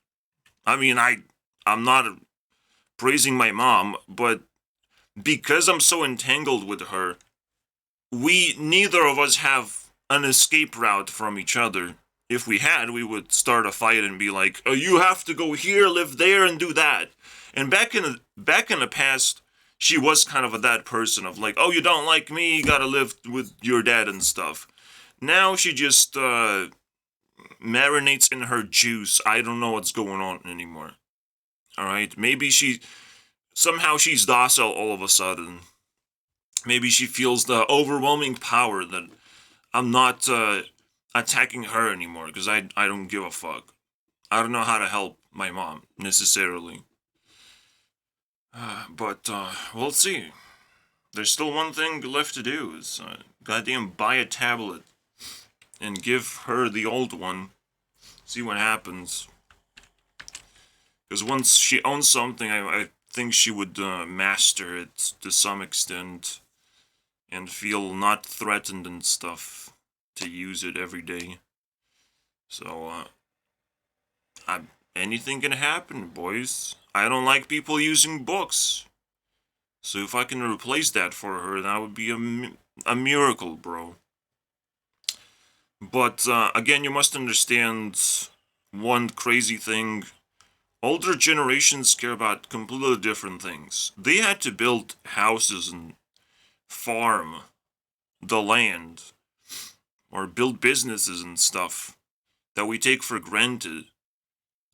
I mean, I'm not praising my mom, but because I'm so entangled with her, neither of us have an escape route from each other. If we had, we would start a fight and be like, "Oh, you have to go here, live there, and do that." And back in the past, she was kind of that person of like, "Oh, you don't like me, you gotta live with your dad and stuff." Now she just marinates in her juice. I don't know what's going on anymore. All right, maybe she's docile all of a sudden. Maybe she feels the overwhelming power that I'm not attacking her anymore because I don't give a fuck. I don't know how to help my mom necessarily. But we'll see. There's still one thing left to do is goddamn buy a tablet and give her the old one. See what happens. Because once she owns something, I think she would master it to some extent and feel not threatened and stuff to use it every day. So, anything can happen, boys. I don't like people using books. So if I can replace that for her, that would be a miracle, bro. But again, you must understand one crazy thing. Older generations care about completely different things. They had to build houses and farm the land or build businesses and stuff that we take for granted.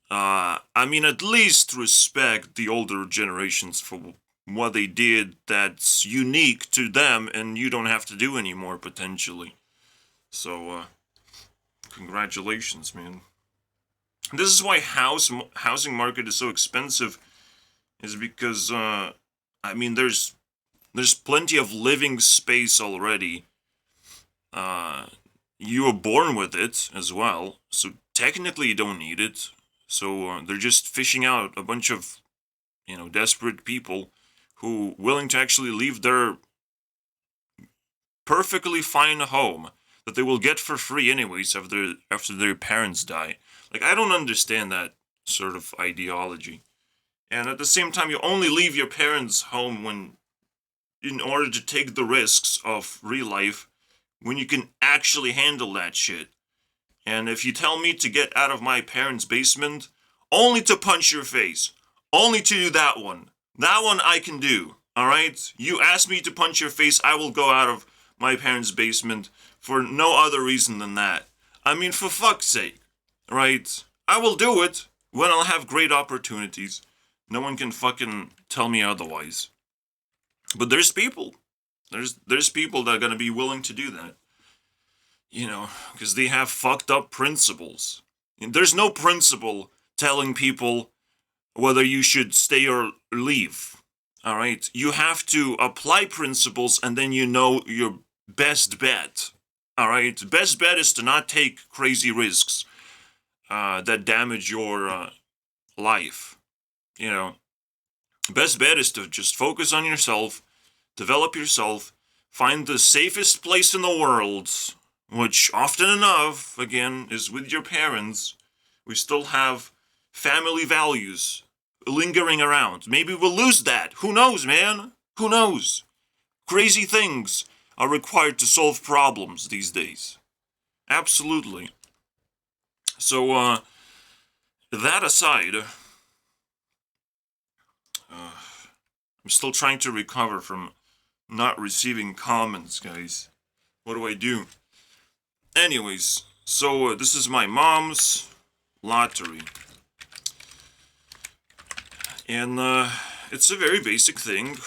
I mean, at least respect the older generations for what they did that's unique to them and you don't have to do anymore, potentially. So, congratulations, man. This is why housing market is so expensive, is because, I mean, there's plenty of living space already. You were born with it as well, so technically you don't need it. So they're just fishing out a bunch of, desperate people who willing to actually leave their perfectly fine home that they will get for free anyways after their parents die. Like, I don't understand that sort of ideology. And at the same time, you only leave your parents' home in order to take the risks of real life when you can actually handle that shit. And if you tell me to get out of my parents' basement, only to punch your face, only to do that one I can do, alright? You ask me to punch your face, I will go out of my parents' basement for no other reason than that. I mean, for fuck's sake, right? I will do it when I'll have great opportunities. No one can fucking tell me otherwise. But there's people. There's people that are gonna be willing to do that. Because they have fucked up principles. And there's no principle telling people whether you should stay or leave. Alright? You have to apply principles and then you know your best bet. Alright? Best bet is to not take crazy risks that damage your life. Best bet is to just focus on yourself, develop yourself, find the safest place in the world, which often enough, again, is with your parents. We still have family values lingering around. Maybe we'll lose that. Who knows, man? Who knows? Crazy things are required to solve problems these days. Absolutely. So, that aside, I'm still trying to recover from not receiving comments, guys. What do I do? Anyways, so this is my mom's lottery. And it's a very basic thing.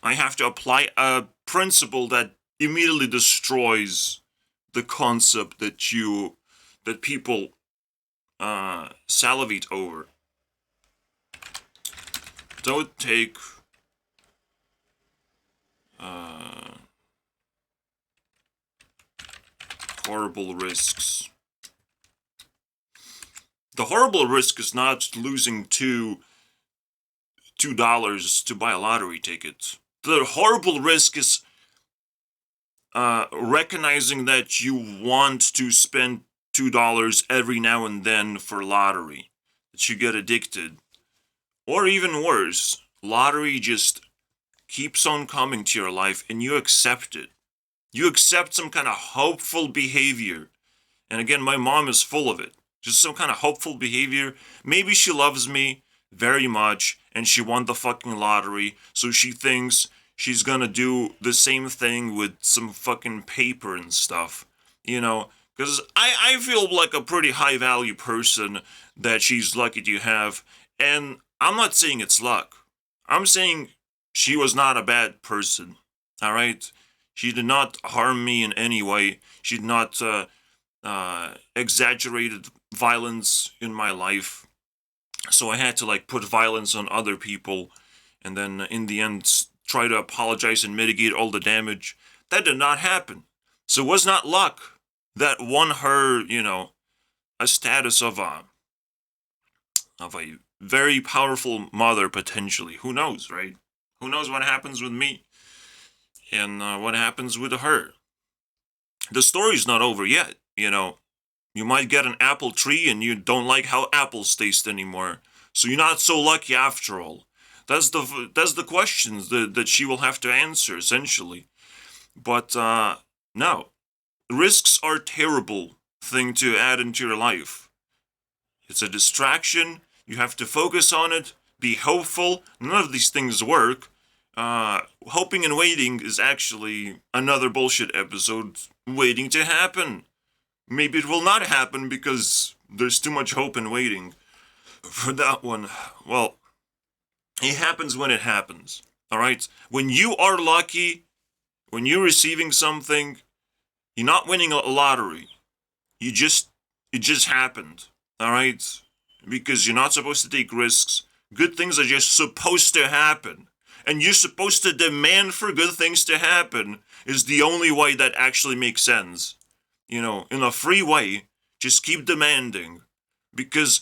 I have to apply a principle that immediately destroys the concept that people salivate over. Don't take horrible risks. The horrible risk is not losing $2 to buy a lottery ticket. The horrible risk is recognizing that you want to spend $2 every now and then for lottery. That you get addicted. Or even worse, lottery just keeps on coming to your life and you accept it. You accept some kind of hopeful behavior. And again, my mom is full of it. Just some kind of hopeful behavior. Maybe she loves me very much and she won the fucking lottery, so she thinks she's gonna do the same thing with some fucking paper and stuff. Because I feel like a pretty high value person that she's lucky to have. And I'm not saying it's luck. I'm saying she was not a bad person. All right, she did not harm me in any way. She did not exaggerated violence in my life. So I had to like put violence on other people, and then in the end try to apologize and mitigate all the damage. That did not happen. So it was not luck that won her, a status of a very powerful mother potentially. Who knows, right? Who knows what happens with me and what happens with her? The story's not over yet. You might get an apple tree and you don't like how apples taste anymore. So you're not so lucky after all. That's the questions that she will have to answer essentially. But no, risks are a terrible thing to add into your life. It's a distraction. You have to focus on it. Be hopeful. None of these things work. Hoping and waiting is actually another bullshit episode waiting to happen. Maybe it will not happen because there's too much hope and waiting for that one. Well, it happens when it happens. All right? When you are lucky, when you're receiving something, you're not winning a lottery. It just happened. All right? Because you're not supposed to take risks. Good things are just supposed to happen. And you're supposed to demand for good things to happen is the only way that actually makes sense. In a free way, just keep demanding. Because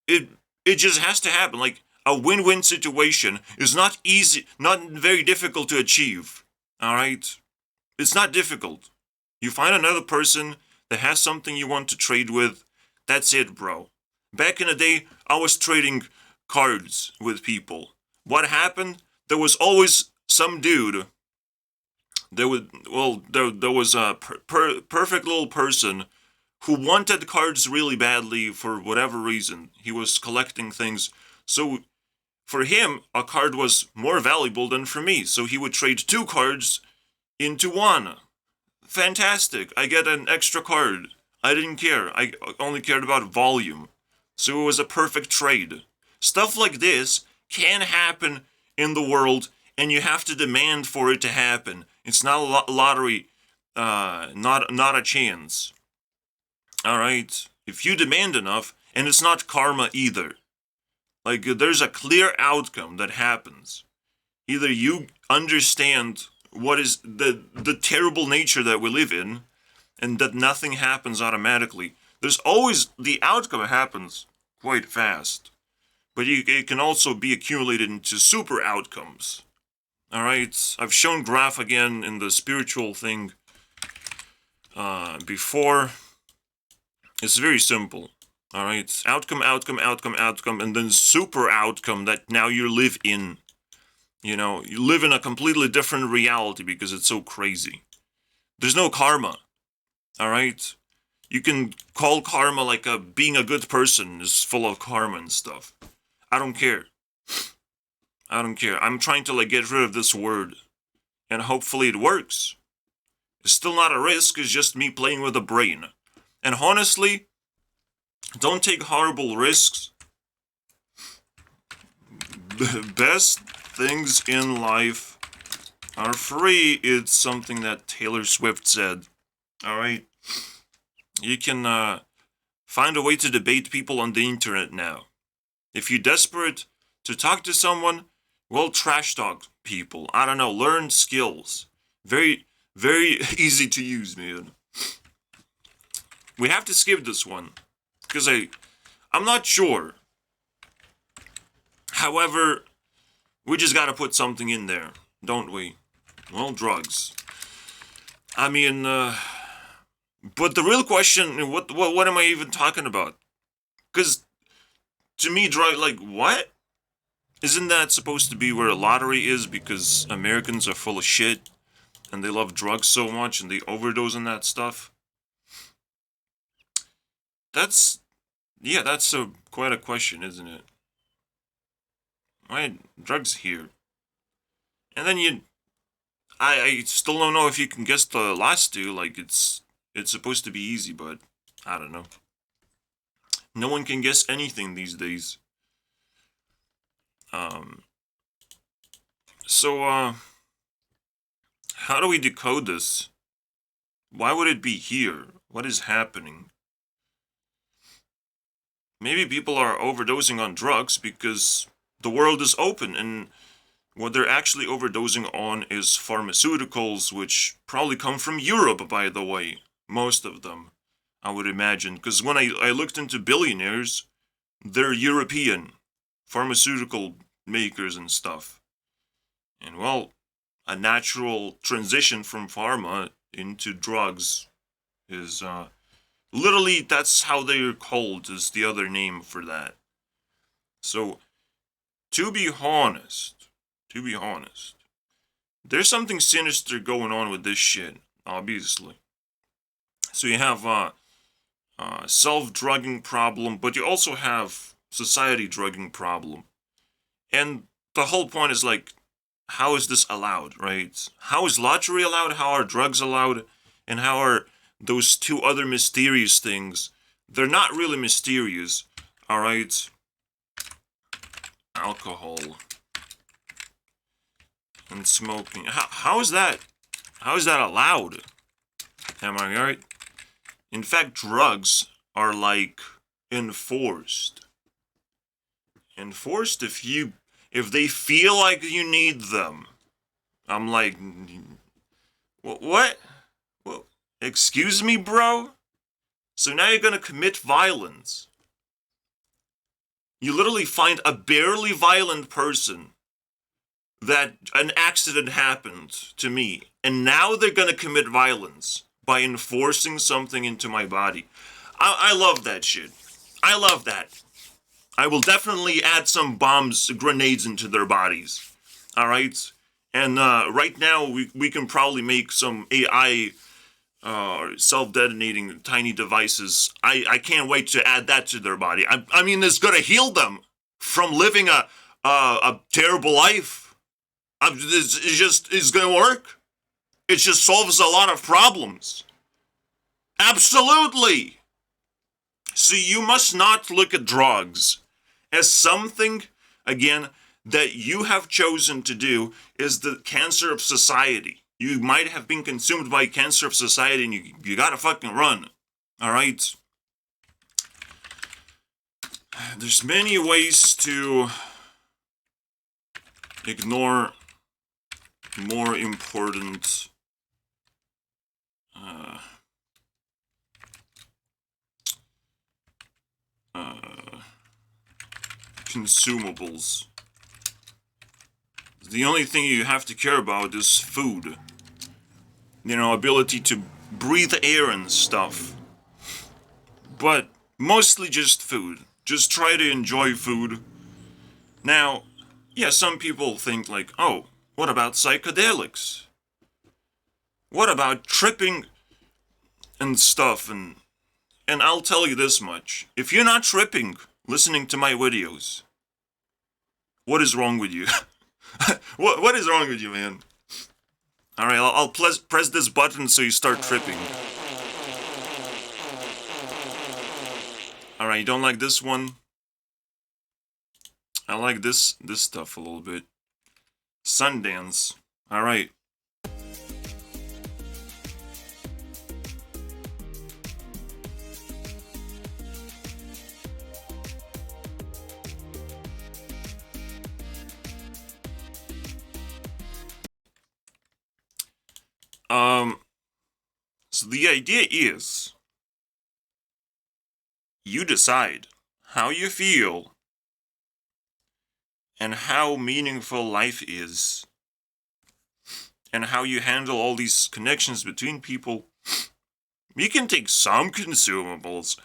it just has to happen. Like, a win-win situation is not easy, not very difficult to achieve. Alright? It's not difficult. You find another person that has something you want to trade with, that's it, bro. Back in the day, I was trading cards with people. What happened? There was always some dude. There was a perfect little person who wanted cards really badly for whatever reason. He was collecting things. So for him, a card was more valuable than for me. So he would trade 2 cards into 1. Fantastic. I get an extra card. I didn't care. I only cared about volume. So it was a perfect trade. Stuff like this can happen in the world, and you have to demand for it to happen. It's not a lottery, not a chance. Alright? If you demand enough, and it's not karma either. Like, there's a clear outcome that happens. Either you understand what is the terrible nature that we live in, and that nothing happens automatically. There's always, the outcome happens quite fast. But it can also be accumulated into super outcomes. Alright, I've shown graph again in the spiritual thing before. It's very simple. Alright, outcome, outcome, outcome, outcome, and then super outcome that now you live in. You live in a completely different reality because it's so crazy. There's no karma. Alright? You can call karma like being a good person is full of karma and stuff. I don't care. I'm trying to get rid of this word. And hopefully it works. It's still not a risk, it's just me playing with the brain. And honestly, don't take horrible risks. The best things in life are free. It's something that Taylor Swift said. Alright? You can find a way to debate people on the internet now. If you're desperate to talk to someone, well, trash talk people. I don't know, learn skills. Very, very easy to use, man. We have to skip this one, because I'm not sure. However, we just gotta put something in there, don't we? Well, drugs. I mean, but the real question, what am I even talking about? Because to me, what? Isn't that supposed to be where a lottery is because Americans are full of shit and they love drugs so much and they overdose on that stuff? That's quite a question, isn't it? Why drugs here? And then I still don't know if you can guess the last two. Like it's supposed to be easy, but I don't know. No one can guess anything these days. So, how do we decode this? Why would it be here? What is happening? Maybe people are overdosing on drugs because the world is open and what they're actually overdosing on is pharmaceuticals, which probably come from Europe, by the way. Most of them, I would imagine. Because when I looked into billionaires, they're European pharmaceutical makers and stuff. And well, a natural transition from pharma into drugs is literally that's how they're called, is the other name for that. So, to be honest, there's something sinister going on with this shit, obviously. So you have self-drugging problem, but you also have society drugging problem. And the whole point is like, how is this allowed, right? How is lottery allowed? How are drugs allowed? And how are those two other mysterious things? They're not really mysterious, alright? Alcohol and smoking. How is that? How is that allowed? Am I right? In fact, drugs are like enforced. Enforced if they feel like you need them. I'm like, what? Well, excuse me, bro? So now you're gonna commit violence. You literally find a barely violent person that an accident happened to me, and now they're gonna commit violence by enforcing something into my body. I love that shit. I love that. I will definitely add some bombs, grenades into their bodies. Alright? And right now, we can probably make some AI self-detonating tiny devices. I can't wait to add that to their body. I mean, it's gonna heal them from living a terrible life. It's gonna work. It just solves a lot of problems. Absolutely. So you must not look at drugs as something, again, that you have chosen to do is the cancer of society. You might have been consumed by cancer of society and you gotta fucking run. Alright? There's many ways to ignore more important consumables. The only thing you have to care about is food. You know, ability to breathe air and stuff. But mostly just food. Just try to enjoy food. Now, yeah, some people think like, oh, what about psychedelics? What about tripping and stuff? And I'll tell you this much. If you're not tripping listening to my videos, what is wrong with you? what is wrong with you, man? Alright, I'll press this button so you start tripping. Alright, you don't like this one? I like this stuff a little bit. Sundance. Alright. So the idea is, you decide how you feel and how meaningful life is and how you handle all these connections between people. You can take some consumables.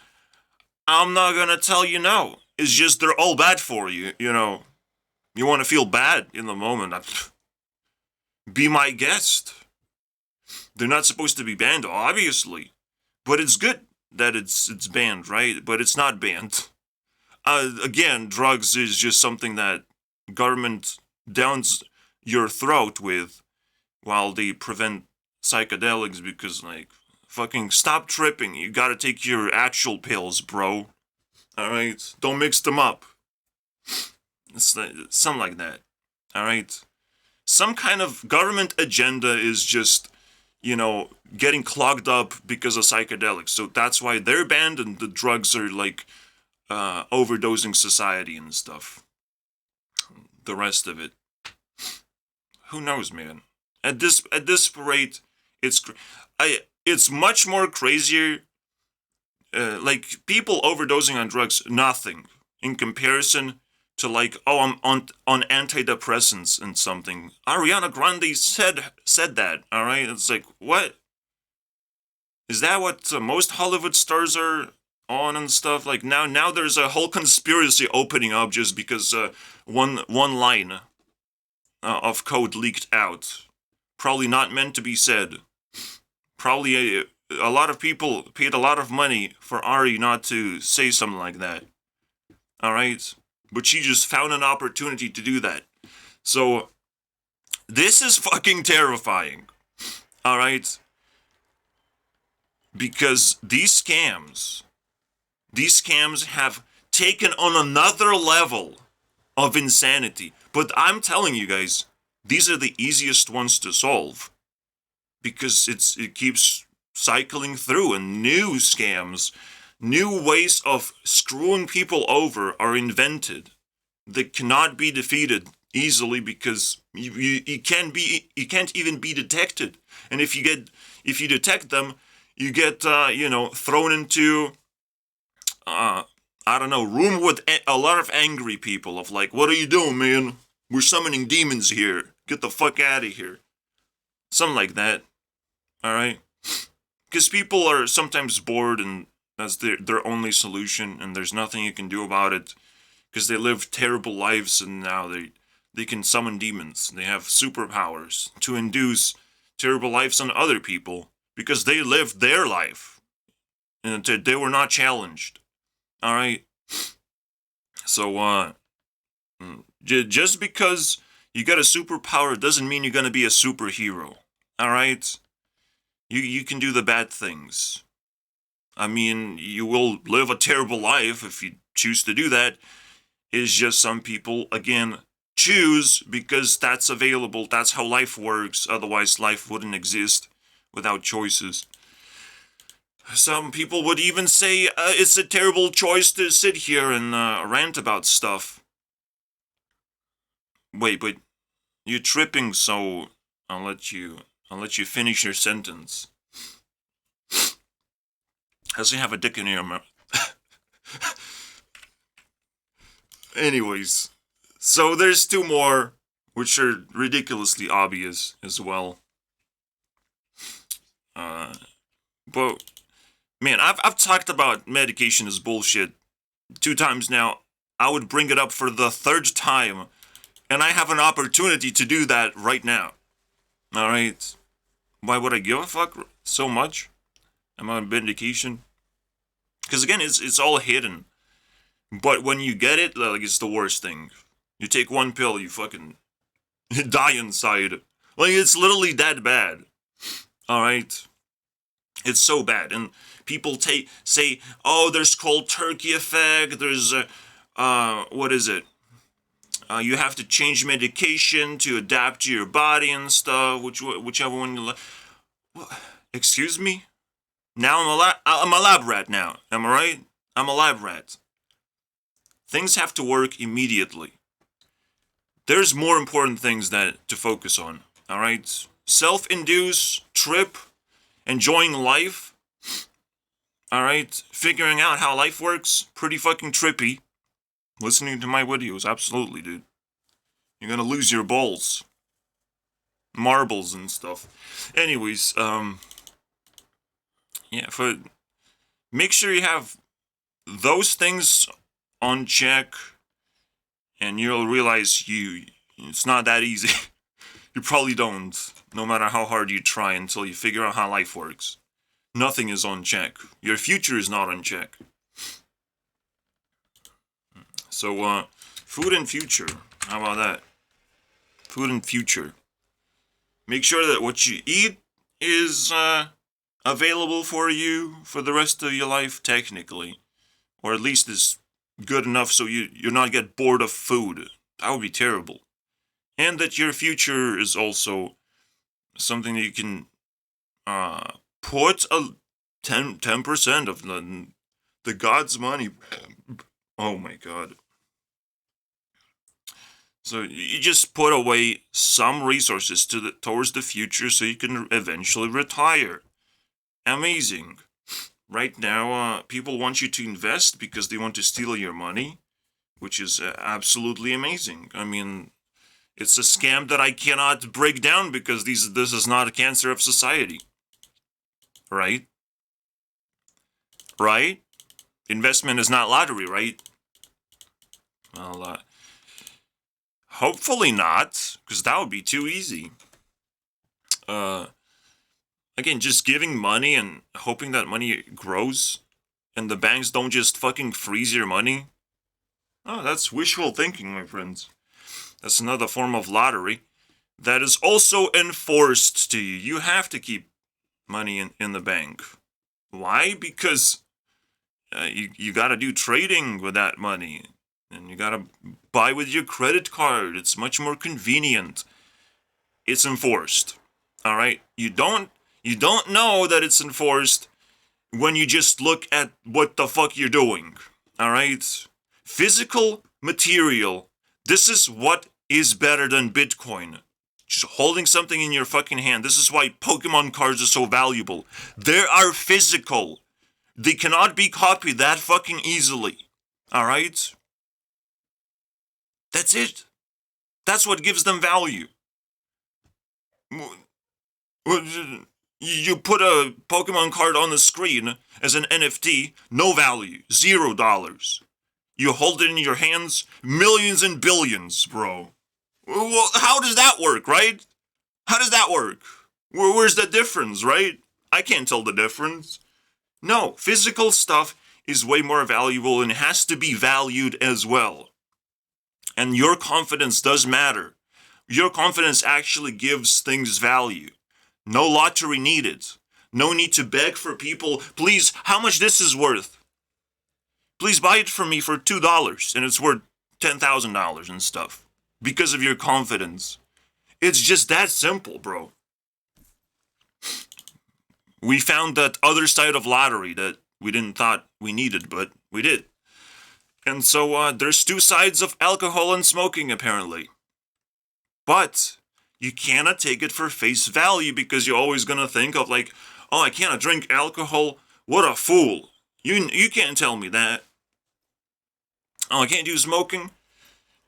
I'm not gonna tell you no. It's just they're all bad for you, you know. You want to feel bad in the moment. Be my guest. They're not supposed to be banned, obviously. But it's good that it's banned, right? But it's not banned. Again, drugs is just something that government downs your throat with while they prevent psychedelics because, like, fucking stop tripping. You gotta take your actual pills, bro. Alright? Don't mix them up. It's like, something like that. Alright? some kind of government agenda is just, getting clogged up because of psychedelics. So that's why they're banned and the drugs are like overdosing society and stuff. The rest of it, who knows, man? At this rate, it's much more crazier. Like people overdosing on drugs, nothing in comparison to like, oh, I'm on antidepressants and something. Ariana Grande said that. All right, it's like, what? Is that what most Hollywood stars are on and stuff? Like now there's a whole conspiracy opening up just because one line of code leaked out. Probably not meant to be said. Probably a lot of people paid a lot of money for Ari not to say something like that. Alright? But she just found an opportunity to do that. So, this is fucking terrifying. Alright? Because these scams have taken on another level of insanity. But I'm telling you guys, these are the easiest ones to solve. Because it keeps cycling through, and new scams, new ways of screwing people over are invented that cannot be defeated easily because you can't even be detected. And if you detect them, you get thrown into I don't know, room with a lot of angry people of like, what are you doing, man? We're summoning demons here. Get the fuck out of here. Something like that. Alright? Because people are sometimes bored and that's their only solution and there's nothing you can do about it. Because they live terrible lives and now they can summon demons. They have superpowers to induce terrible lives on other people. Because they lived their life. And they were not challenged. Alright? So, just because you got a superpower doesn't mean you're gonna be a superhero. Alright? You can do the bad things. I mean, you will live a terrible life if you choose to do that. It's just some people, again, choose because that's available. That's how life works. Otherwise, life wouldn't exist without choices. Some people would even say it's a terrible choice to sit here and rant about stuff. Wait, but you're tripping, so I'll let you finish your sentence. Does he have a dick in your mouth? Anyways, so there's two more, which are ridiculously obvious as well. But man, I've talked about medication is bullshit 2 times now. I would bring it up for the 3rd time, and I have an opportunity to do that right now. Alright? Why would I give a fuck so much? I'm on medication. Because again, it's all hidden. But when you get it, like, it's the worst thing. You take one pill, you fucking die inside. Like, it's literally that bad. Alright? It's so bad. And people say, oh, there's cold turkey effect, there's, what is it? You have to change medication to adapt to your body and stuff, whichever one you like. Excuse me? Now I'm a lab rat now. Am I right? I'm a lab rat. Things have to work immediately. There's more important things to focus on. Alright? Self-induce, trip, enjoying life. Alright? Figuring out how life works. Pretty fucking trippy. Listening to my videos, absolutely, dude. You're gonna lose your balls. Marbles and stuff. Anyways, yeah, make sure you have those things on check, and you'll realize it's not that easy. You probably don't, no matter how hard you try until you figure out how life works. Nothing is on check. Your future is not on check. So, food and future. How about that? Food and future. Make sure that what you eat is available for you for the rest of your life, technically. Or at least is good enough so you not get bored of food. That would be terrible. and that your future is also something that you can put a 10% of the God's money. Oh my God. So you just put away some resources towards the future so you can eventually retire. Amazing. Right now, people want you to invest because they want to steal your money, which is absolutely amazing. I mean, it's a scam that I cannot break down because this is not a cancer of society. Right? Right? Investment is not lottery, right? Well, hopefully not, because that would be too easy. Again, just giving money and hoping that money grows and the banks don't just fucking freeze your money. Oh, that's wishful thinking, my friends. That's another form of lottery that is also enforced to you. You have to keep money in the bank. Why? Because you got to do trading with that money. And you got to buy with your credit card. It's much more convenient. It's enforced. All right? You don't know that it's enforced when you just look at what the fuck you're doing. All right? Physical material. This is what is better than Bitcoin. Just holding something in your fucking hand. This is why Pokemon cards are so valuable. They are physical. They cannot be copied that fucking easily. All right? That's it. That's what gives them value. You put a Pokemon card on the screen as an NFT, no value, $0. You hold it in your hands, millions and billions, bro. Well, how does that work, right? How does that work? Where's the difference, right? I can't tell the difference. No, physical stuff is way more valuable and has to be valued as well. And your confidence does matter. Your confidence actually gives things value. No lottery needed. No need to beg for people, please, how much this is worth? Please buy it for me for $2 and it's worth $10,000 and stuff. Because of your confidence. It's just that simple, bro. We found that other side of lottery that we didn't thought we needed, but we did. And so there's two sides of alcohol and smoking, apparently. But you cannot take it for face value because you're always going to think of like, oh, I cannot drink alcohol. What a fool. You can't tell me that. Oh, I can't do smoking.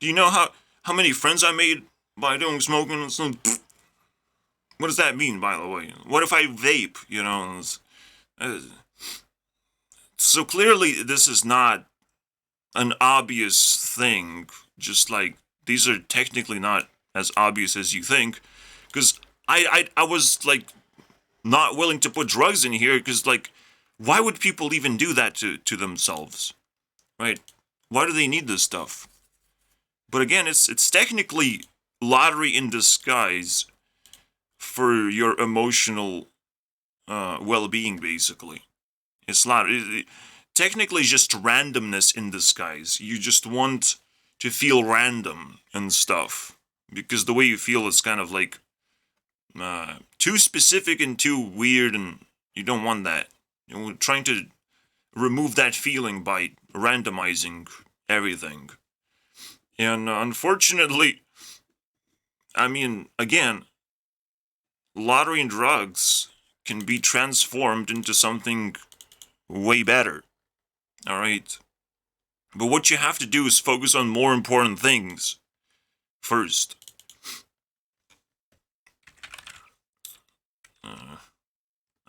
Do you know how many friends I made by doing smoking? What does that mean, by the way? What if I vape, you know? So clearly this is not an obvious thing. Just like, these are technically not as obvious as you think. Because I was, like, not willing to put drugs in here because, like, why would people even do that to themselves? Right? Why do they need this stuff? But again, it's technically lottery in disguise for your emotional well-being, basically. It's technically just randomness in disguise. You just want to feel random and stuff. Because the way you feel is kind of like too specific and too weird, and you don't want that. You're trying to remove that feeling by randomizing everything. And unfortunately, I mean, again, lottery and drugs can be transformed into something way better. Alright? But what you have to do is focus on more important things first.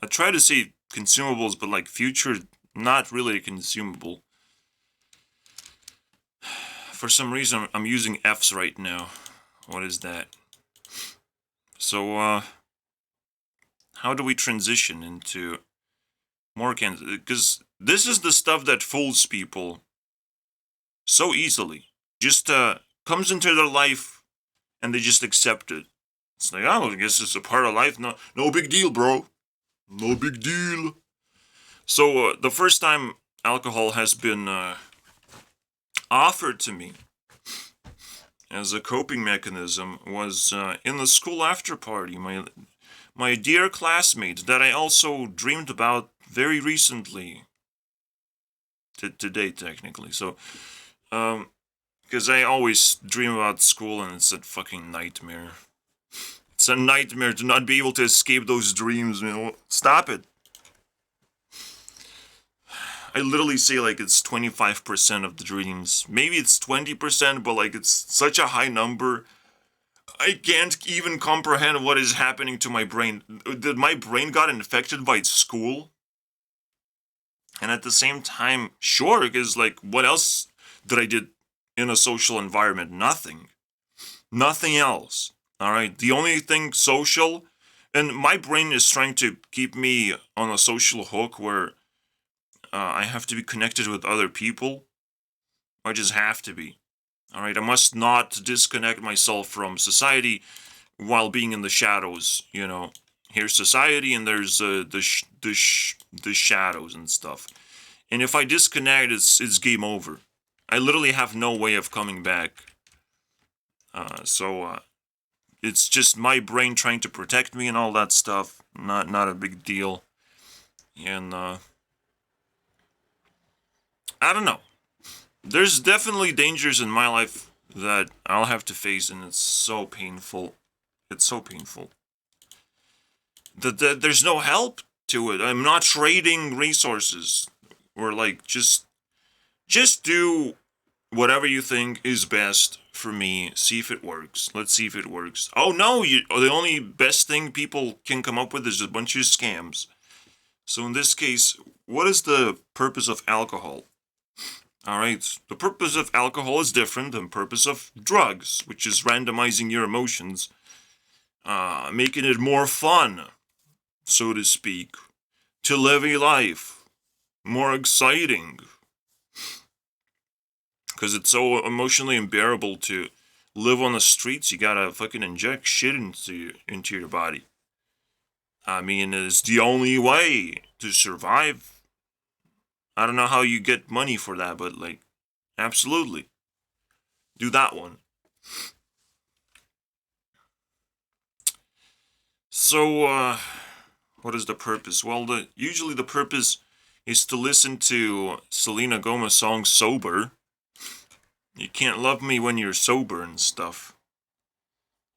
I try to say consumables, but like future, not really a consumable. For some reason, I'm using F's right now. What is that? So, how do we transition into more cancer? Because this is the stuff that fools people so easily. Just comes into their life and they just accept it. It's like, oh, I guess it's a part of life. No big deal, bro. No big deal. So the first time alcohol has been offered to me, as a coping mechanism was in the school after party. My dear classmate that I also dreamed about very recently. Today, technically. So, because I always dream about school and it's a fucking nightmare. It's a nightmare to not be able to escape those dreams, you know. Stop it. I literally say like it's 25% of the dreams. Maybe it's 20%, but like it's such a high number. I can't even comprehend what is happening to my brain. Did my brain got infected by school? And at the same time, sure, because like what else did I did in a social environment? Nothing. Nothing else. Alright? The only thing social, and my brain is trying to keep me on a social hook where I have to be connected with other people. I just have to be. Alright, I must not disconnect myself from society while being in the shadows, you know. Here's society and there's the shadows and stuff. And if I disconnect, it's game over. I literally have no way of coming back. So it's just my brain trying to protect me and all that stuff. Not a big deal. And I don't know. There's definitely dangers in my life that I'll have to face, and it's so painful. It's so painful. There's no help to it. I'm not trading resources. Or like just do whatever you think is best for me. See if it works. Let's see if it works. Oh no, the only best thing people can come up with is a bunch of scams. So in this case, what is the purpose of alcohol? Alright, the purpose of alcohol is different than the purpose of drugs, which is randomizing your emotions, making it more fun, so to speak, to live a life, more exciting. Because it's so emotionally unbearable to live on the streets, you gotta fucking inject shit into your body. I mean, it's the only way to survive. I don't know how you get money for that, but like, absolutely. Do that one. So, what is the purpose? Well, usually the purpose is to listen to Selena Gomez song Sober. You can't love me when you're sober and stuff.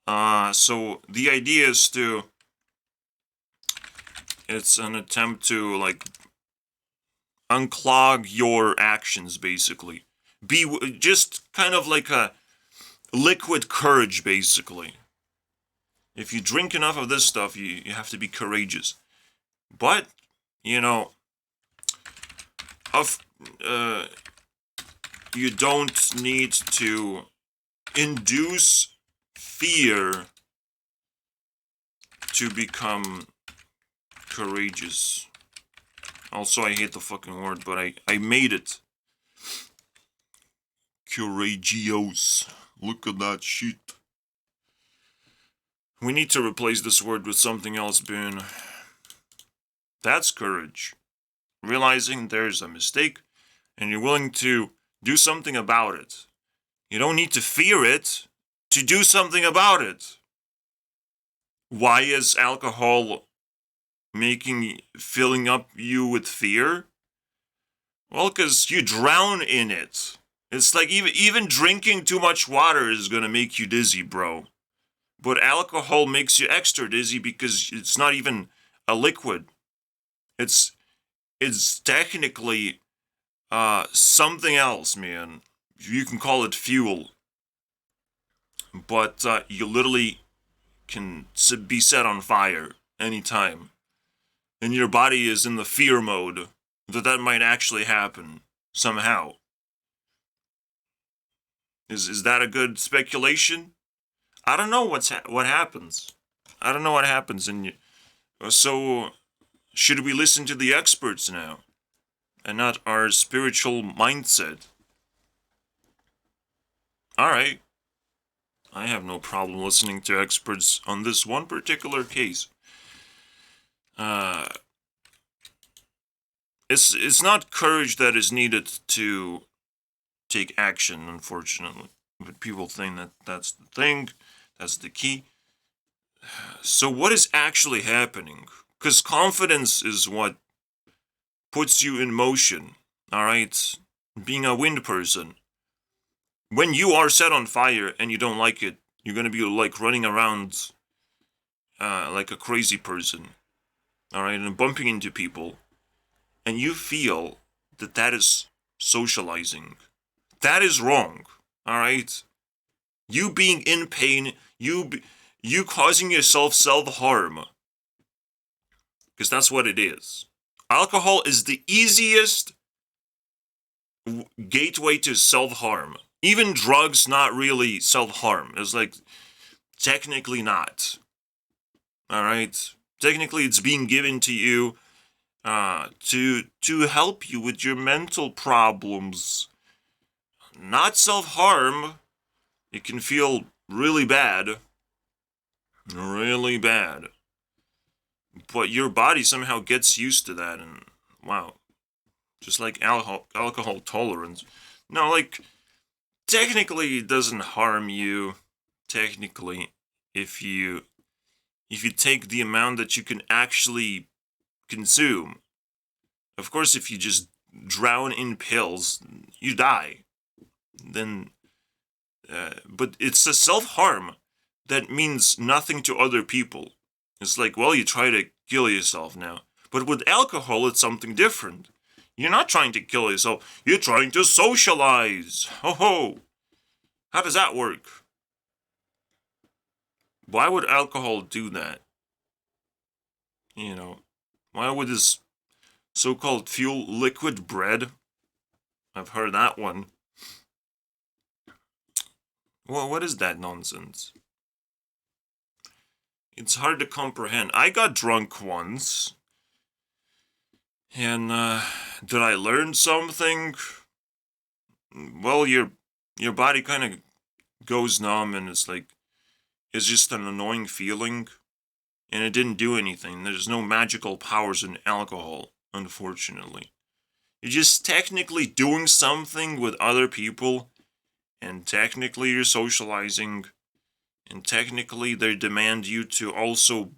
So the idea is it's an attempt to like unclog your actions, basically. Be just kind of like a liquid courage, basically. If you drink enough of this stuff, you have to be courageous. But, you know, you don't need to induce fear to become courageous. Also, I hate the fucking word, but I made it. Courageous. Look at that shit. We need to replace this word with something else, Boone. That's courage. Realizing there's a mistake, and you're willing to do something about it. You don't need to fear it to do something about it. Why is alcohol filling up you with fear? Well, because you drown in it. It's like even drinking too much water is gonna make you dizzy, bro. But alcohol makes you extra dizzy because it's not even a liquid. It's technically something else, man. You can call it fuel. But you literally can be set on fire anytime. And your body is in the fear mode that might actually happen somehow. Is that a good speculation? I don't know what happens. I don't know what happens, and so should we listen to the experts now, and not our spiritual mindset? All right, I have no problem listening to experts on this one particular case. It's not courage that is needed to take action, unfortunately, But people think that that's the thing, that's the key. So what is actually happening? Because confidence is what puts you in motion, all right? Being a wind person. When you are set on fire and you don't like it, you're going to be like running around like a crazy person, all right? And bumping into people. And you feel that that is socializing. That is wrong, all right? You being in pain, you causing yourself self-harm. Because that's what it is. Alcohol is the easiest gateway to self-harm. Even drugs, not really self-harm. It's like, technically not. Alright? Technically, it's being given to you to help you with your mental problems. Not self-harm. It can feel really bad. Really bad. But your body somehow gets used to that, and wow. Just like alcohol tolerance. No, like, technically it doesn't harm you, technically, if you take the amount that you can actually consume. Of course, if you just drown in pills, you die. Then, but it's a self-harm that means nothing to other people. It's like, well, you try to kill yourself now. But with alcohol, it's something different. You're not trying to kill yourself. You're trying to socialize. Ho ho. How does that work? Why would alcohol do that? You know, why would this so-called fuel liquid bread? I've heard that one. Well, what is that nonsense? It's hard to comprehend. I got drunk once. And, did I learn something? Well, your body kind of goes numb and it's like, it's just an annoying feeling. And it didn't do anything. There's no magical powers in alcohol, unfortunately. You're just technically doing something with other people, and technically you're socializing, and technically they demand you to also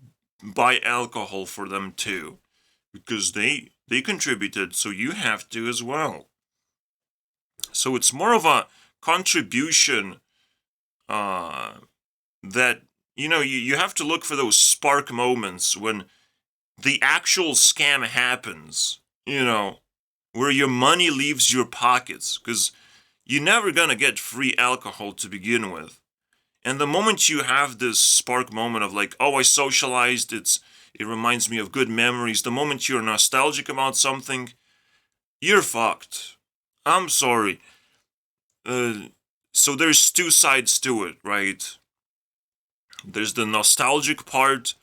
buy alcohol for them too. Because they contributed, so you have to as well. So it's more of a contribution that, you have to look for those spark moments when the actual scam happens, where your money leaves your pockets, because you're never going to get free alcohol to begin with. And the moment you have this spark moment of like, oh, I socialized, it reminds me of good memories, the moment you're nostalgic about something, you're fucked. I'm sorry. So there's two sides to it, right? There's the nostalgic part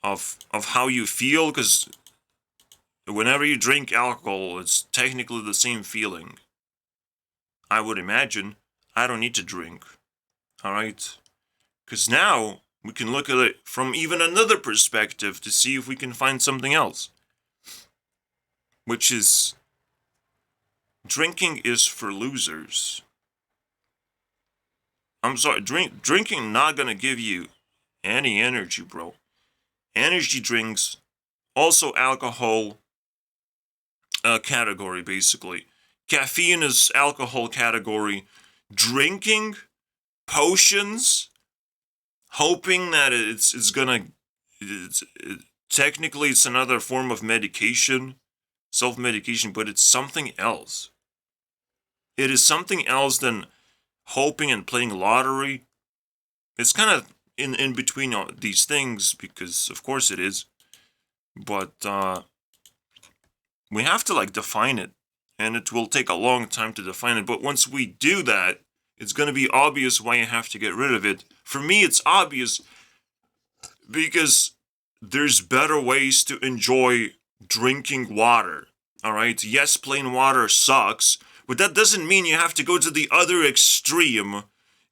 of how you feel, because whenever you drink alcohol, it's technically the same feeling. I would imagine. I don't need to drink. Alright? Because now we can look at it from even another perspective to see if we can find something else. Which is, drinking is for losers. I'm sorry, drinking not gonna give you any energy, bro. Energy drinks, also alcohol category, basically. Caffeine is alcohol category. Drinking potions, hoping that technically it's another form of medication, self-medication, but it's something else. It is something else than hoping and playing lottery. It's kind of in between all these things, because of course it is. But we have to define it, and it will take a long time to define it. But once we do that, it's going to be obvious why you have to get rid of it. For me, it's obvious because there's better ways to enjoy drinking water. Alright? Yes, plain water sucks, but that doesn't mean you have to go to the other extreme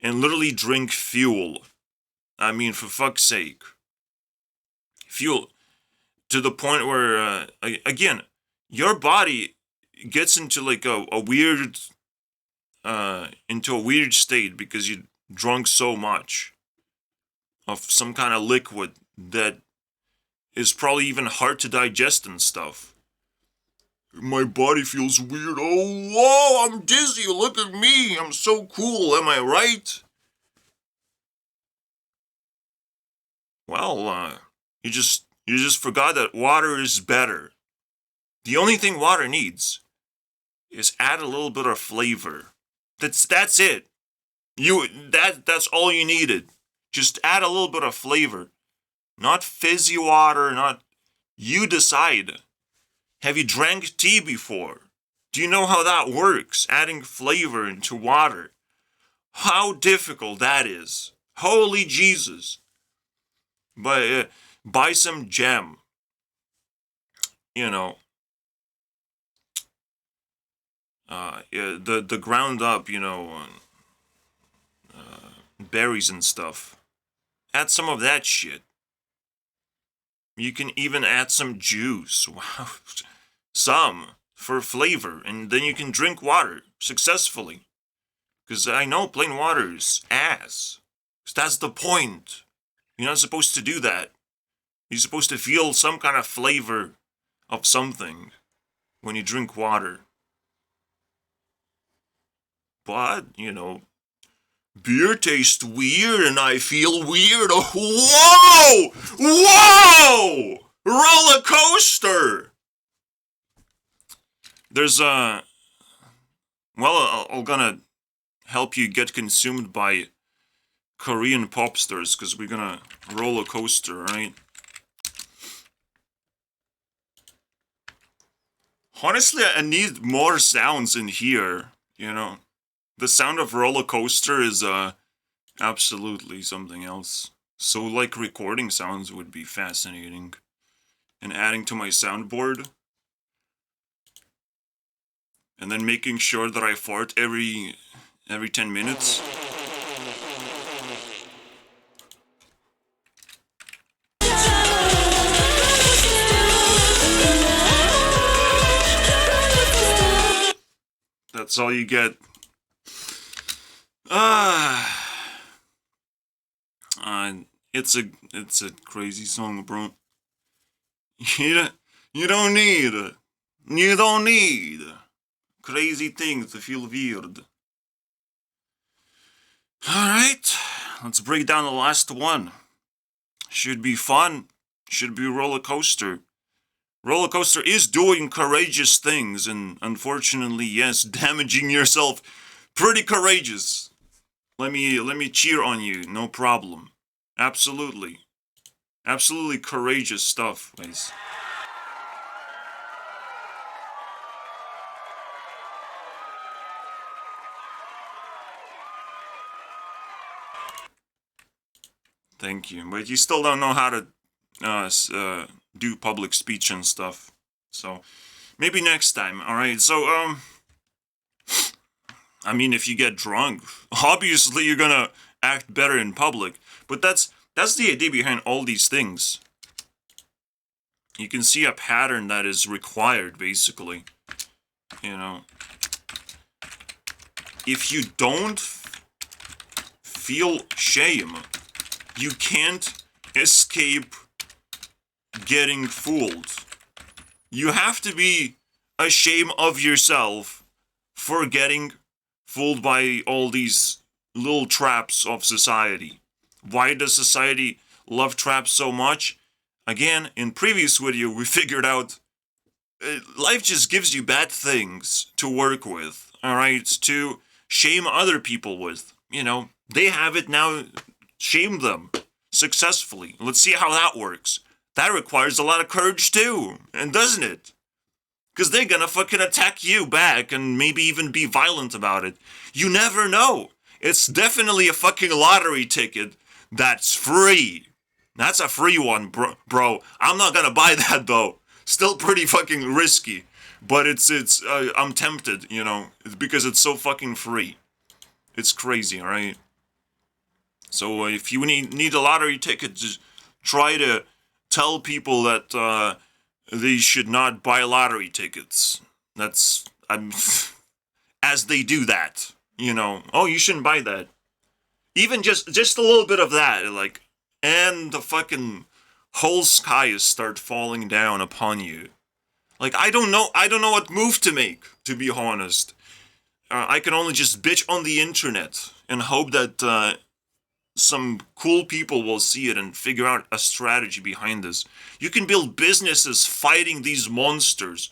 and literally drink fuel. I mean, for fuck's sake. Fuel. To the point where, again, your body gets into a weird into a weird state because you drunk so much of some kind of liquid that is probably even hard to digest and stuff. My body feels weird. Oh, whoa, I'm dizzy. Look at me. I'm so cool. Am I right? Well, you just forgot that water is better. The only thing water needs is add a little bit of flavor. That's it. That's all you needed. Just add a little bit of flavor. Not fizzy water, not... You decide. Have you drank tea before? Do you know how that works? Adding flavor into water. How difficult that is. Holy Jesus. But buy some jam. You know. The ground up, berries and stuff. Add some of that shit. You can even add some juice. Wow. Some for flavor, and then you can drink water successfully. Because I know plain water is ass. 'Cause that's the point. You're not supposed to do that. You're supposed to feel some kind of flavor of something when you drink water. But, beer tastes weird and I feel weird. Oh, whoa! Whoa! Roller coaster! There's I'm gonna help you get consumed by Korean pop stars because we're gonna roller coaster, right? Honestly, I need more sounds in here, The sound of roller coaster is absolutely something else. So like recording sounds would be fascinating. And adding to my soundboard. And then making sure that I fart every 10 minutes. That's all you get. It's a crazy song, bro. You don't need crazy things to feel weird. Alright, let's break down the last one. Should be fun. Should be roller coaster. Roller coaster is doing courageous things, and unfortunately, yes, damaging yourself. Pretty courageous. Let me cheer on you, no problem. Absolutely. Absolutely courageous stuff, guys. Thank you. But you still don't know how to do public speech and stuff. So maybe next time, alright? So, I mean, if you get drunk, obviously you're gonna act better in public. But that's the idea behind all these things. You can see a pattern that is required, basically. If you don't feel shame, you can't escape getting fooled. You have to be ashamed of yourself for getting fooled by all these little traps of society. Why does society love traps so much? Again, in previous video, we figured out life just gives you bad things to work with, alright? To shame other people with. They have it now, shame them successfully. Let's see how that works. That requires a lot of courage too, and doesn't it? Because they're gonna fucking attack you back and maybe even be violent about it. You never know. It's definitely a fucking lottery ticket that's free. That's a free one, bro. I'm not gonna buy that though. Still pretty fucking risky. But I'm tempted, because it's so fucking free. It's crazy, alright? So if you need a lottery ticket, just try to tell people that they should not buy lottery tickets. As they do that. You know, oh, you shouldn't buy that. Even just a little bit of that, like, and the fucking whole skies start falling down upon you. Like, I don't know what move to make, to be honest. I can only just bitch on the internet and hope that some cool people will see it and figure out a strategy behind this. You can build businesses fighting these monsters,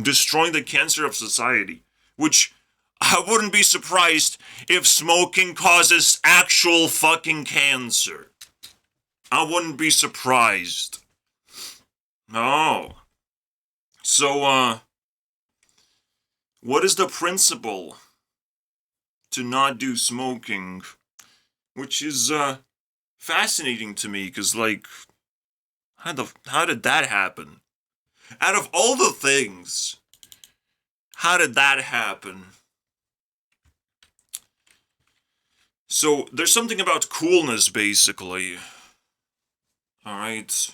destroying the cancer of society, which I wouldn't be surprised if smoking causes actual fucking cancer. I wouldn't be surprised. No. So, what is the principle to not do smoking? Which is, fascinating to me, because, like, how did that happen? Out of all the things, how did that happen? So, there's something about coolness, basically. Alright.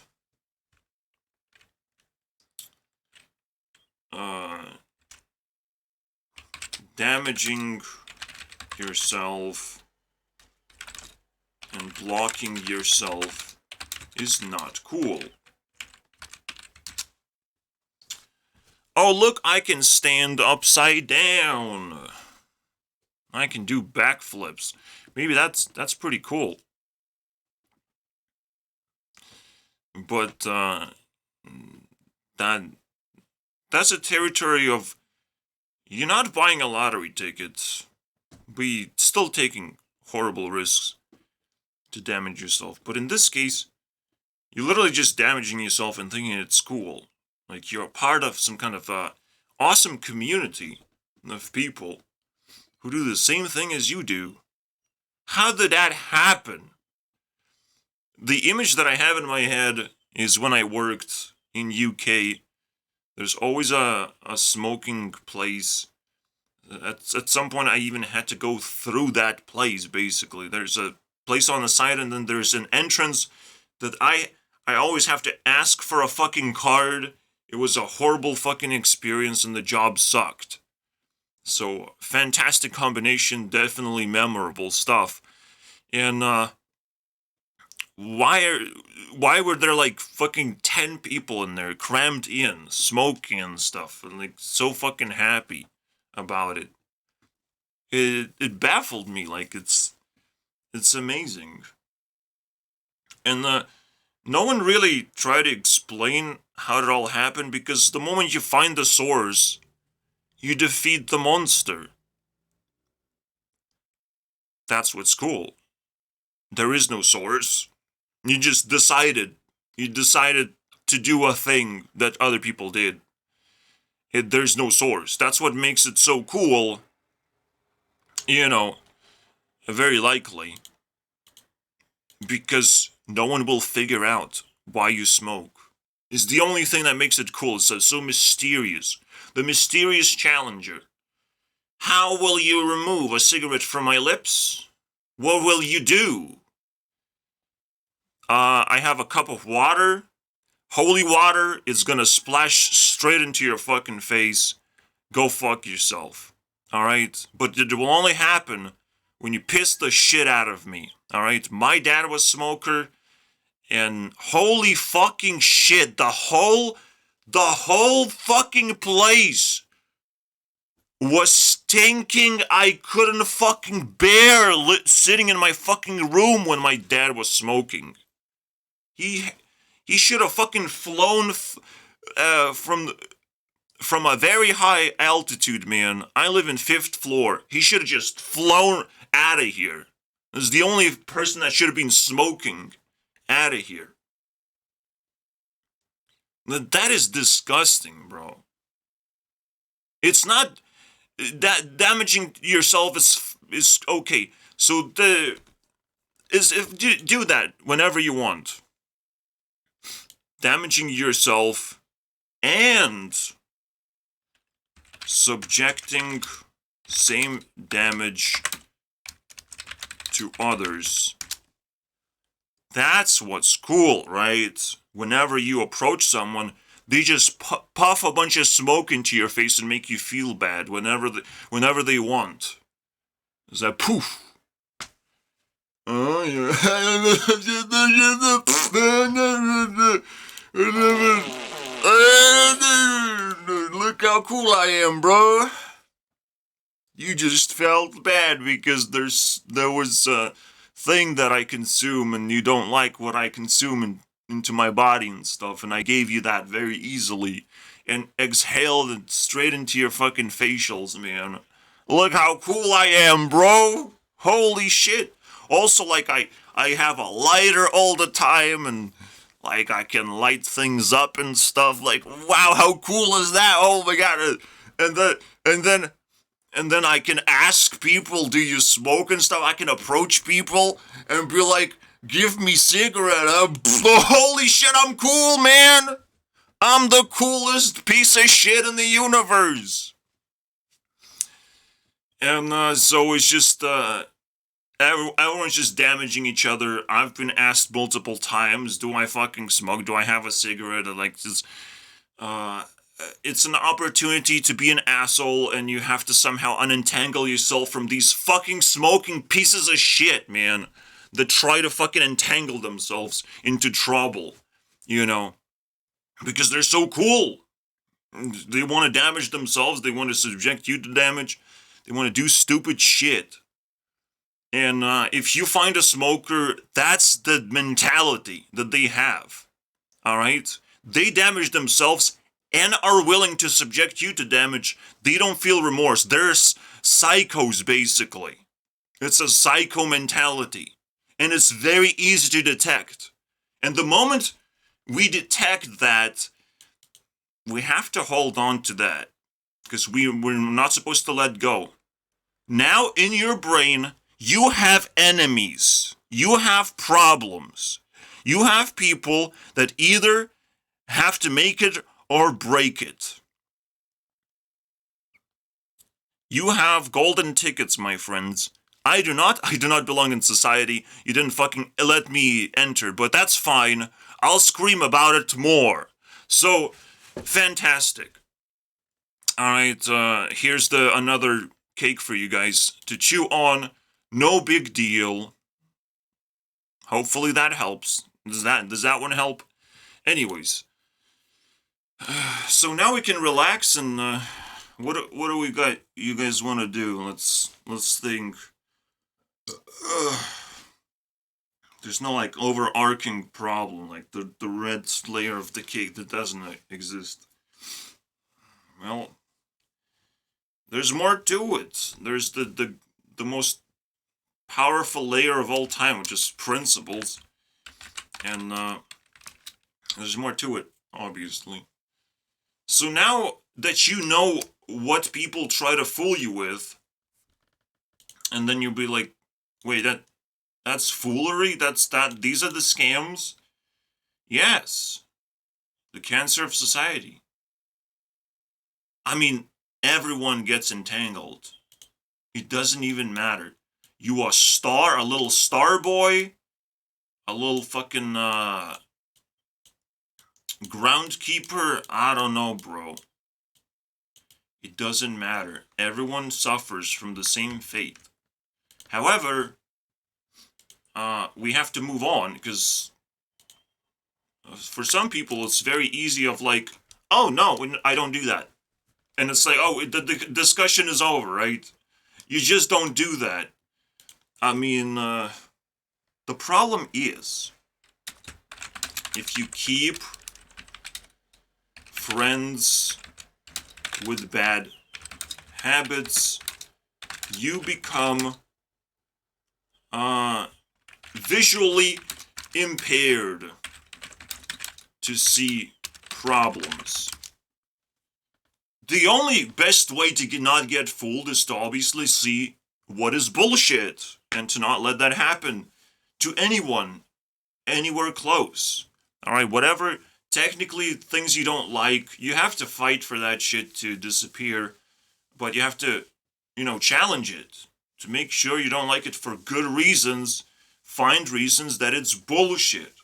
Damaging yourself and blocking yourself is not cool. Oh, look, I can stand upside down. I can do backflips. Maybe that's pretty cool. But that's a territory of you're not buying a lottery ticket, but you're still taking horrible risks to damage yourself. But in this case, you're literally just damaging yourself and thinking it's cool. Like you're a part of some kind of awesome community of people who do the same thing as you do. How did that happen? The image that I have in my head is when I worked in UK. There's always a smoking place. At some point, I even had to go through that place, basically. There's a place on the side, and then there's an entrance that I always have to ask for a fucking card. It was a horrible fucking experience, and the job sucked. So, fantastic combination, definitely memorable stuff. And, why were there like fucking 10 people in there crammed in, smoking and stuff, and like so fucking happy about it? It baffled me. Like it's amazing. And no one really tried to explain how it all happened, because the moment you find the source, you defeat the monster. That's what's cool. There is no source. You just decided. You decided to do a thing that other people did. There's no source. That's what makes it so cool. You know, very likely. Because no one will figure out why you smoke. It's the only thing that makes it cool. It's so mysterious. The mysterious challenger. How will you remove a cigarette from my lips? What will you do? I have a cup of water. Holy water is gonna splash straight into your fucking face. Go fuck yourself. Alright? But it will only happen when you piss the shit out of me. Alright? My dad was a smoker, and holy fucking shit, the whole fucking place was stinking. I couldn't fucking bear sitting in my fucking room when my dad was smoking. He should have fucking flown from a very high altitude, man. I live in 5th floor. He should have just flown out of here. This is the only person that should have been smoking out of here. That is disgusting, bro. It's not that damaging yourself is okay. So do that whenever you want. Damaging yourself and subjecting same damage to others. That's what's cool, right? Whenever you approach someone, they just puff a bunch of smoke into your face and make you feel bad whenever they want. There's that poof. Oh, yeah. Look how cool I am, bro. You just felt bad because there was a thing that I consume and you don't like what I consume into my body and stuff, and I gave you that very easily and exhaled it straight into your fucking facials, man. Look how cool I am, bro. Holy shit. Also, like, I have a lighter all the time and like I can light things up and stuff. Like, wow, how cool is that? Oh my god. And then I can ask people, do you smoke and stuff? I can approach people and be like, give me cigarette. Holy shit, I'm cool, man. I'm the coolest piece of shit in the universe. And so it's just, everyone's just damaging each other. I've been asked multiple times, do I fucking smoke? Do I have a cigarette? Like, it's an opportunity to be an asshole, and you have to somehow unentangle yourself from these fucking smoking pieces of shit, man, that try to fucking entangle themselves into trouble, you know, because they're so cool. They want to damage themselves. They want to subject you to damage. They want to do stupid shit. And if you find a smoker, that's the mentality that they have. All right? They damage themselves and are willing to subject you to damage. They don't feel remorse. They're psychos, basically. It's a psycho mentality. And it's very easy to detect. And the moment we detect that, we have to hold on to that. Because we're not supposed to let go. Now, in your brain, you have enemies. You have problems. You have people that either have to make it or break it. You have golden tickets, my friends. I do not belong in society. You didn't fucking let me enter, but that's fine. I'll scream about it more. So, fantastic. Alright, here's another cake for you guys to chew on. No big deal. Hopefully that helps. Does that one help? Anyways. So now we can relax and what do we got you guys want to do? Let's think. There's no like overarching problem like the red layer of the cake that doesn't exist. Well, there's more to it. There's the most powerful layer of all time, which is principles. And there's more to it, obviously. So now that you know what people try to fool you with, and then you'll be like, wait, that's foolery? These are the scams? Yes. The cancer of society. I mean, everyone gets entangled. It doesn't even matter. You a little star boy, a little fucking groundkeeper, I don't know, bro. It doesn't matter. Everyone suffers from the same fate. However, we have to move on, because for some people it's very easy of like, oh no, I don't do that. And it's like, oh, the discussion is over, right? You just don't do that. I mean, the problem is, if you keep friends with bad habits, you become visually impaired to see problems. The only best way to not get fooled is to obviously see what is bullshit and to not let that happen to anyone anywhere close. Alright, whatever technically things you don't like, you have to fight for that shit to disappear, but you have to, challenge it to make sure you don't like it for good reasons. Find reasons that it's bullshit.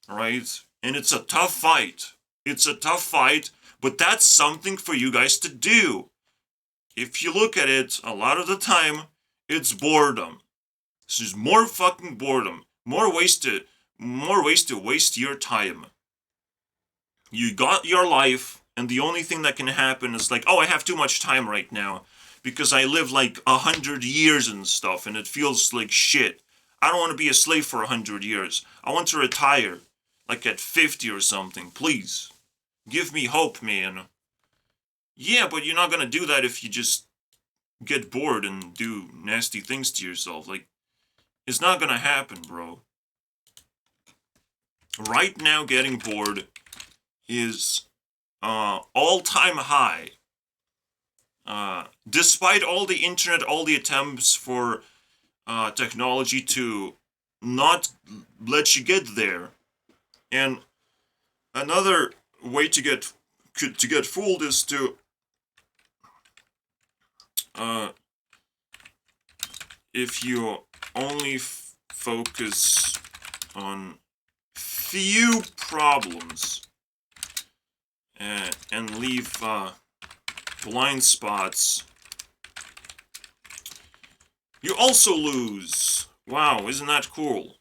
Alright? And it's a tough fight. It's a tough fight, but that's something for you guys to do. If you look at it, a lot of the time, It's boredom. It's just more fucking boredom. More ways to waste your time. You got your life, and the only thing that can happen is like, oh, I have too much time right now because I live like 100 years and stuff, and it feels like shit. I don't want to be a slave for 100 years. I want to retire, like at 50 or something. Please, give me hope, man. Yeah, but you're not gonna do that if you just get bored and do nasty things to yourself. Like, it's not gonna happen, bro. Right now, getting bored is all-time high. Despite all the internet, all the attempts for technology to not let you get there, and another way to get fooled is to if you only focus on few problems and leave blind spots, you also lose. Wow, isn't that cool?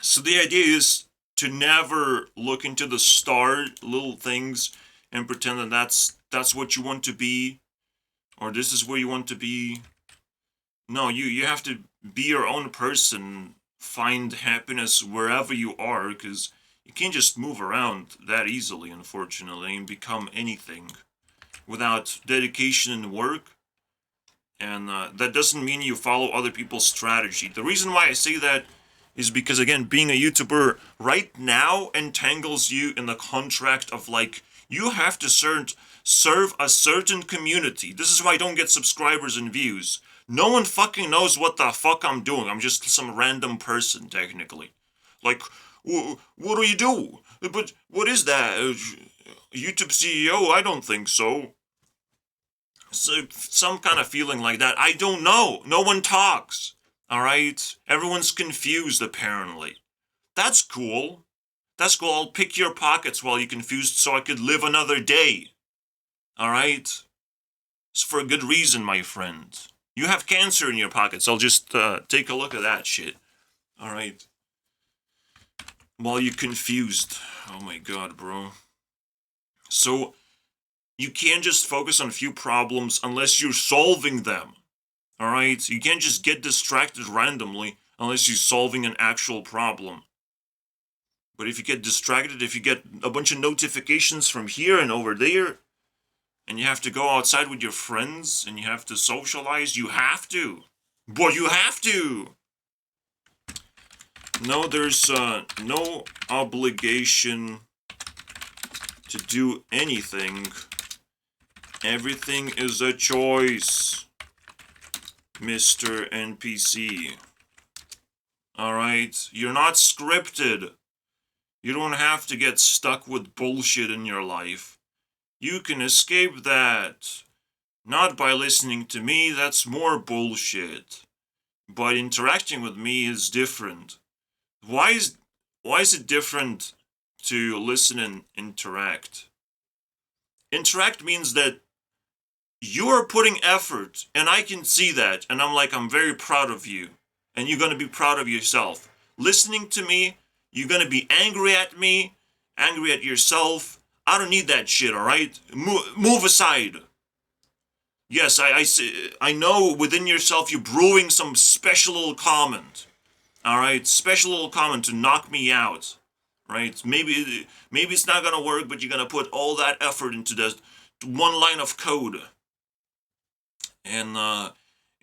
So the idea is to never look into the little things and pretend that that's what you want to be, or this is where you want to be. No, you have to be your own person, find happiness wherever you are, because you can't just move around that easily, unfortunately, and become anything without dedication and work. And that doesn't mean you follow other people's strategy. The reason why I say that is because, again, being a YouTuber right now entangles you in the contract of, like, you have to serve a certain community. This is why I don't get subscribers and views. No one fucking knows what the fuck I'm doing. I'm just some random person, technically. Like, what do you do? But what is that? YouTube CEO? I don't think so. So, some kind of feeling like that. I don't know. No one talks. Alright? Everyone's confused, apparently. That's cool. That's cool. I'll pick your pockets while you're confused so I could live another day. Alright? It's for a good reason, my friend. You have cancer in your pockets. I'll just take a look at that shit. Alright? While you're confused. Oh my god, bro. So, you can't just focus on a few problems unless you're solving them. Alright? You can't just get distracted randomly unless you're solving an actual problem. But if you get distracted, if you get a bunch of notifications from here and over there, and you have to go outside with your friends, and you have to socialize, you have to. Boy, you have to! No, there's no obligation to do anything. Everything is a choice, Mr. NPC. Alright? You're not scripted. You don't have to get stuck with bullshit in your life. You can escape that. Not by listening to me, that's more bullshit. But interacting with me is different. Why is it different to listen and interact? Interact means that you're putting effort, and I can see that, and I'm very proud of you. And you're gonna be proud of yourself. Listening to me, you're gonna be angry at me, angry at yourself. I don't need that shit, alright? Move aside. Yes, I know within yourself you're brewing some special little comment. Alright? Special little comment to knock me out. Right? Maybe it's not gonna work, but you're gonna put all that effort into the one line of code. And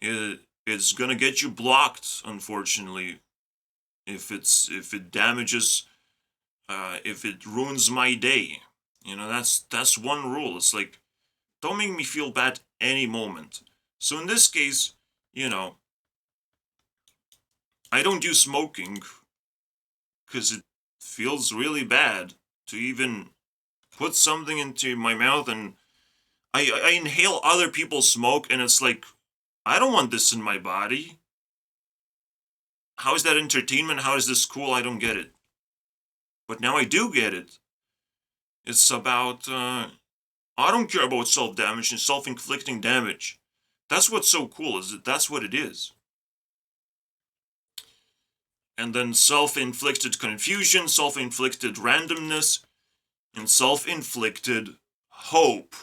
it's gonna get you blocked, unfortunately. If it damages, if it ruins my day. You know, that's one rule. It's like, don't make me feel bad any moment. So in this case, you know, I don't do smoking because it feels really bad to even put something into my mouth, and I inhale other people's smoke, and it's like, I don't want this in my body. How is that entertainment? How is this cool? I don't get it. But now I do get it. It's about, I don't care about self-damage and self-inflicting damage. That's what's so cool, is that that's what it is. And then self-inflicted confusion, self-inflicted randomness, and self-inflicted hope.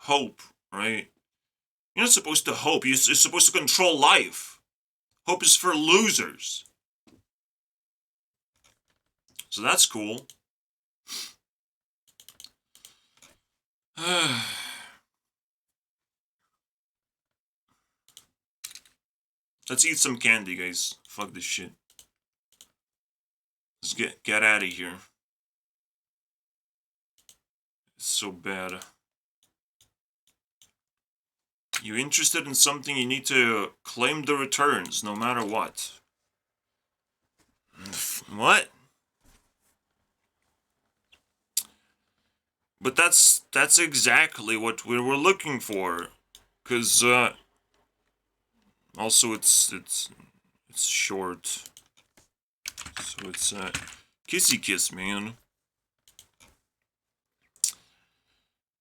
Hope, right? You're not supposed to hope. You're supposed to control life. Hope is for losers. So that's cool. Let's eat some candy, guys. Fuck this shit. Let's get out of here. It's so bad. You're interested in something, you need to claim the returns, no matter what. What? But that's exactly what we were looking for. Cause also it's short. So it's kissy kiss, man.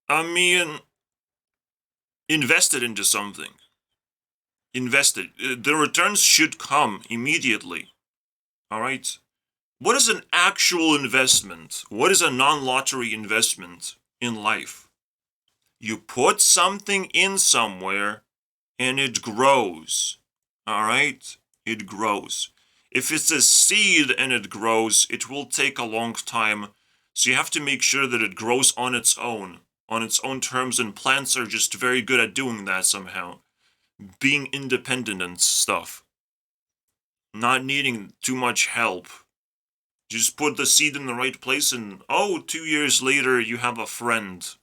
I mean, invested into something. Invested. The returns should come immediately. Alright? What is an actual investment? What is a non-lottery investment in life? You put something in somewhere and it grows. Alright? It grows. If it's a seed and it grows, it will take a long time. So you have to make sure that it grows on its own terms, and plants are just very good at doing that somehow. Being independent and stuff. Not needing too much help. Just put the seed in the right place and, 2 years later you have a friend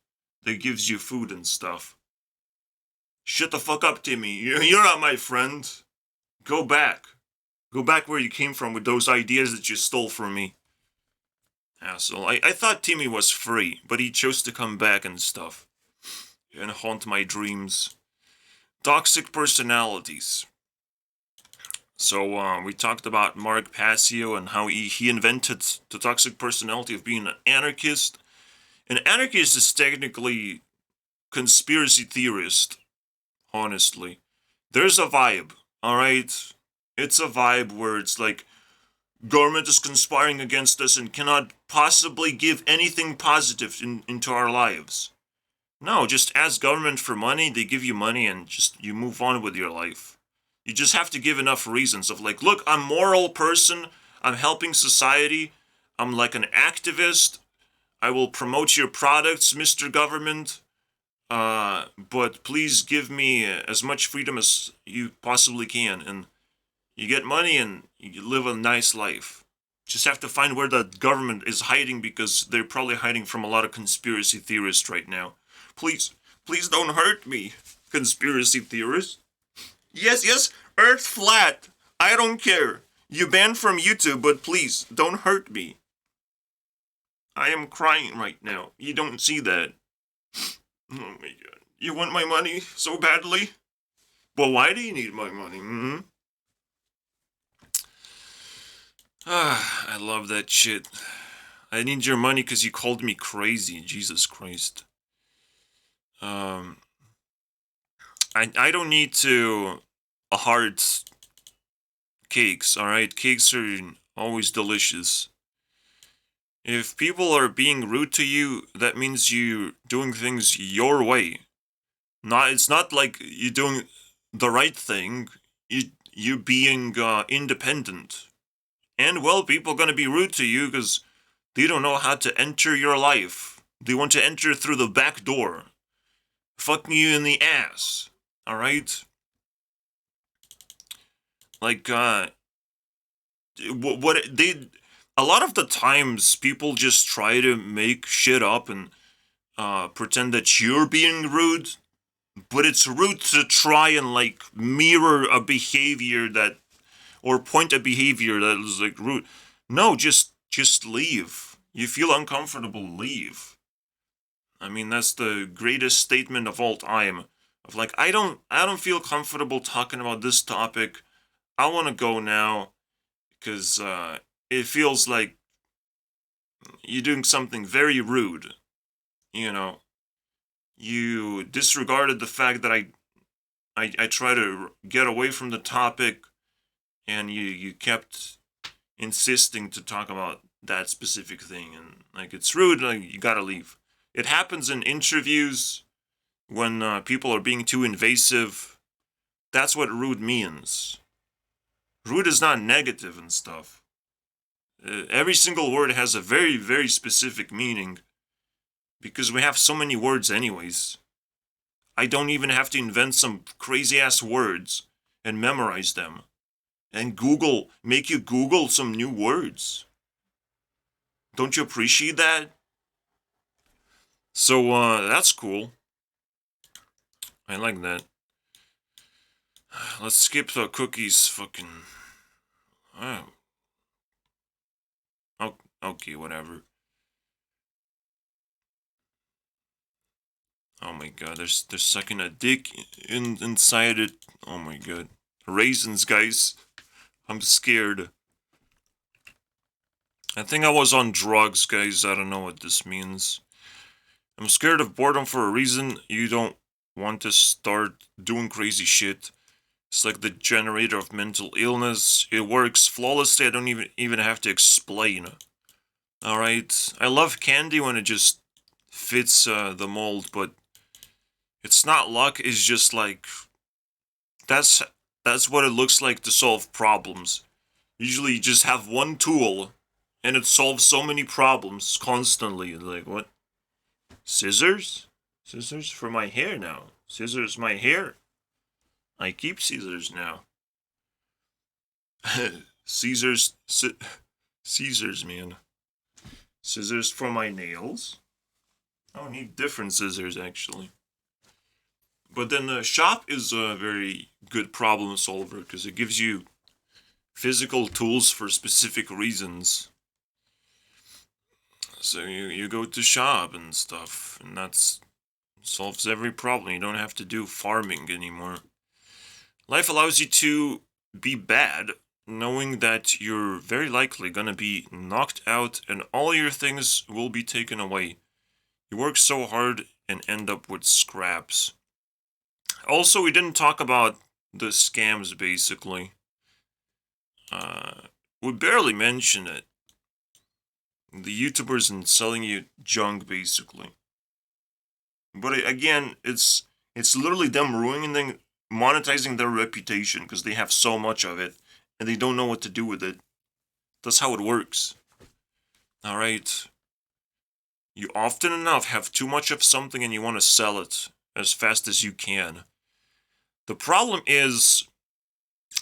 that gives you food and stuff. Shut the fuck up, Timmy. You're not my friend. Go back. Go back where you came from with those ideas that you stole from me. Asshole. I thought Timmy was free, but he chose to come back and stuff. And haunt my dreams. Toxic personalities. So, we talked about Mark Passio and how he invented the toxic personality of being an anarchist. An anarchist is technically conspiracy theorist, honestly. There's a vibe, alright? It's a vibe where it's like, government is conspiring against us and cannot possibly give anything positive into our lives. No, just ask government for money, they give you money, and just you move on with your life. You just have to give enough reasons of like, look, I'm a moral person, I'm helping society, I'm like an activist, I will promote your products, Mr. Government, but please give me as much freedom as you possibly can, and you get money and you live a nice life. Just have to find where the government is hiding, because they're probably hiding from a lot of conspiracy theorists right now. Please don't hurt me, conspiracy theorists. Yes, Earth flat. I don't care. You banned from YouTube, but please, don't hurt me. I am crying right now. You don't see that. Oh my god. You want my money so badly? Well, why do you need my money, I love that shit. I need your money because you called me crazy. Jesus Christ. I don't need to heart cakes, alright? Cakes are always delicious. If people are being rude to you, that means you doing things your way. It's not like you doing the right thing. You being independent. And well, people are gonna be rude to you because they don't know how to enter your life. They want to enter through the back door. Fucking you in the ass. Alright? Like, a lot of the times people just try to make shit up and pretend that you're being rude, but it's rude to try and like mirror a behavior that, or point a behavior that is like rude. No, just leave. You feel uncomfortable, leave. I mean, that's the greatest statement of all time. Of like, I don't feel comfortable talking about this topic. I want to go now, because it feels like you're doing something very rude. You know, you disregarded the fact that I try to get away from the topic, and you kept insisting to talk about that specific thing, and like it's rude. Like you gotta leave. It happens in interviews when people are being too invasive. That's what rude means. Rude is not negative and stuff. Every single word has a very, very specific meaning because we have so many words anyways. I don't even have to invent some crazy ass words and memorize them. And make you Google some new words. Don't you appreciate that? So, that's cool. I like that. Let's skip the cookies fucking... Oh. Okay, whatever. Oh my god, there's sucking a dick inside it. Oh my god. Raisins, guys. I'm scared. I think I was on drugs, guys. I don't know what this means. I'm scared of boredom for a reason. You don't want to start doing crazy shit. It's like the generator of mental illness. It works flawlessly. I don't even have to explain. Alright. I love candy when it just fits the mold, but it's not luck. It's just like... That's what it looks like to solve problems. Usually you just have one tool, and it solves so many problems constantly. Like, what? Scissors? Scissors for my hair now. Scissors my hair. I keep scissors now. Scissors, man. Scissors for my nails. I don't need different scissors, actually. But then the shop is a very good problem solver because it gives you physical tools for specific reasons. So you go to shop and stuff, and that's solves every problem. You don't have to do farming anymore. Life allows you to be bad, knowing that you're very likely gonna be knocked out and all your things will be taken away. You work so hard and end up with scraps. Also, we didn't talk about the scams, basically. We barely mentioned it. The YouTubers and selling you junk, basically. But again, it's literally them ruining, monetizing their reputation because they have so much of it and they don't know what to do with it. That's how it works. Alright? You often enough have too much of something and you want to sell it as fast as you can. The problem is,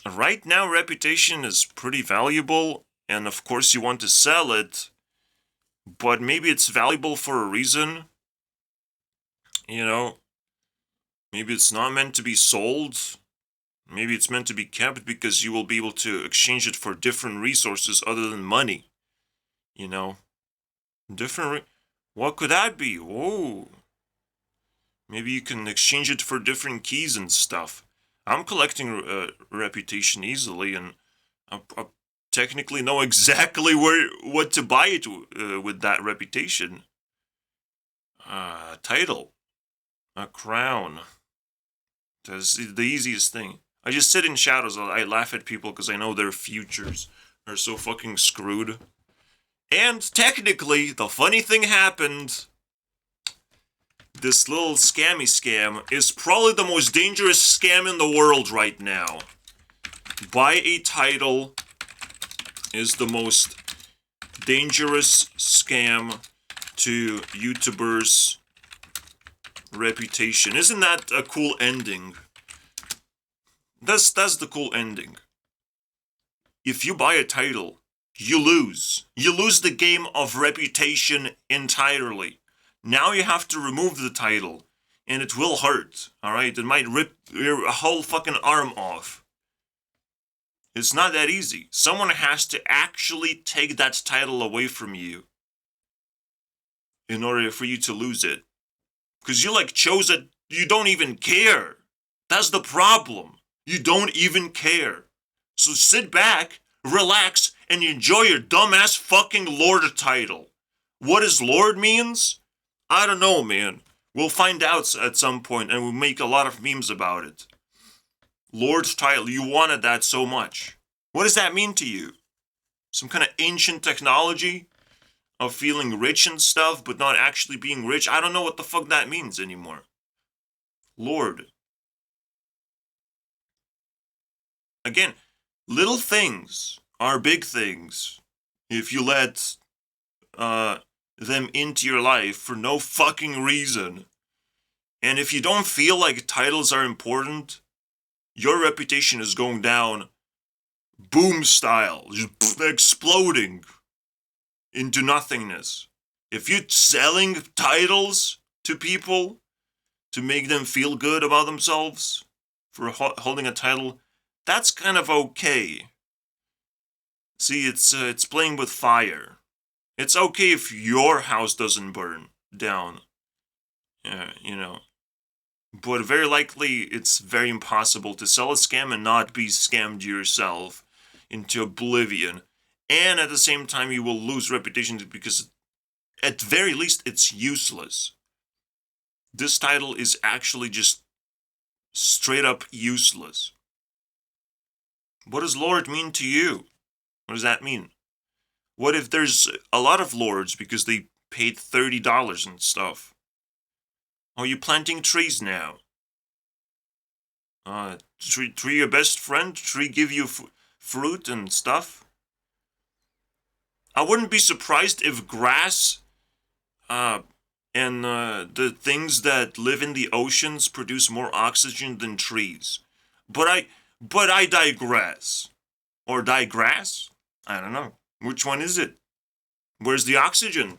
right now reputation is pretty valuable, and of course you want to sell it, but maybe it's valuable for a reason. You know, maybe it's not meant to be sold. Maybe it's meant to be kept because you will be able to exchange it for different resources other than money. You know, what could that be? Whoa. Maybe you can exchange it for different keys and stuff. I'm collecting reputation easily, and I technically know exactly what to buy it with that reputation. Title. A crown. That's the easiest thing. I just sit in shadows. I laugh at people because I know their futures are so fucking screwed. And technically, the funny thing happened. This little scam is probably the most dangerous scam in the world right now. Buy a title is the most dangerous scam to YouTubers' reputation. Isn't that a cool ending? That's the cool ending. If you buy a title, you lose. You lose the game of reputation entirely. Now you have to remove the title, and it will hurt, alright? It might rip your whole fucking arm off. It's not that easy. Someone has to actually take that title away from you in order for you to lose it. Because you chose it, you don't even care. That's the problem. You don't even care. So sit back, relax, and enjoy your dumbass fucking Lord title. What does Lord means? I don't know, man. We'll find out at some point, and we'll make a lot of memes about it. Lord's title, you wanted that so much. What does that mean to you? Some kind of ancient technology of feeling rich and stuff, but not actually being rich? I don't know what the fuck that means anymore. Lord. Again, little things are big things if you let them into your life for no fucking reason. And if you don't feel like titles are important, your reputation is going down boom style, just exploding into nothingness. If you're selling titles to people to make them feel good about themselves for holding a title, that's kind of okay. See, it's playing with fire. It's okay if your house doesn't burn down. You know. But very likely, it's very impossible to sell a scam and not be scammed yourself into oblivion. And at the same time, you will lose reputation because, at very least, it's useless. This title is actually just straight up useless. What does Lord mean to you? What does that mean? What if there's a lot of lords because they paid $30 and stuff? Are you planting trees now? Tree your best friend? Tree give you fruit and stuff? I wouldn't be surprised if grass and the things that live in the oceans produce more oxygen than trees. But I digress. Or digress? I don't know. Which one is it? Where's the oxygen?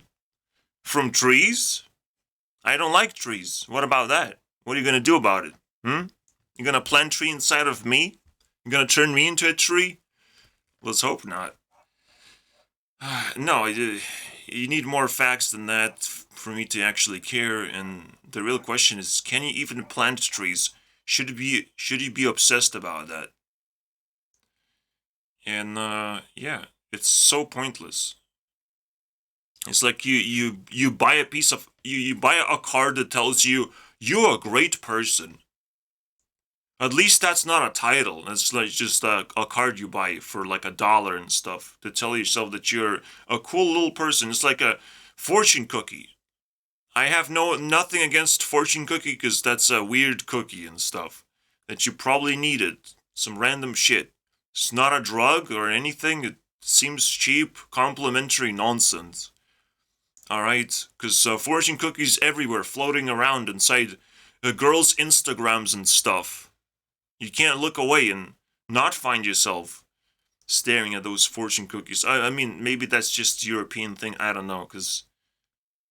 From trees? I don't like trees. What about that? What are you gonna do about it? You gonna plant a tree inside of me? You gonna turn me into a tree? Let's hope not. No, you need more facts than that for me to actually care. And the real question is, can you even plant trees? Should you be obsessed about that? And yeah, it's so pointless. It's like you buy a piece of you buy a card that tells you you're a great person. At least that's not a title. That's like just a card you buy for like $1 and stuff to tell yourself that you're a cool little person. It's like a fortune cookie. I have nothing against fortune cookie because that's a weird cookie and stuff that you probably needed. Some random shit. It's not a drug or anything. It seems cheap, complimentary nonsense. Alright? Because fortune cookies everywhere floating around inside girls' Instagrams and stuff. You can't look away and not find yourself staring at those fortune cookies. I mean, maybe that's just a European thing. I don't know, because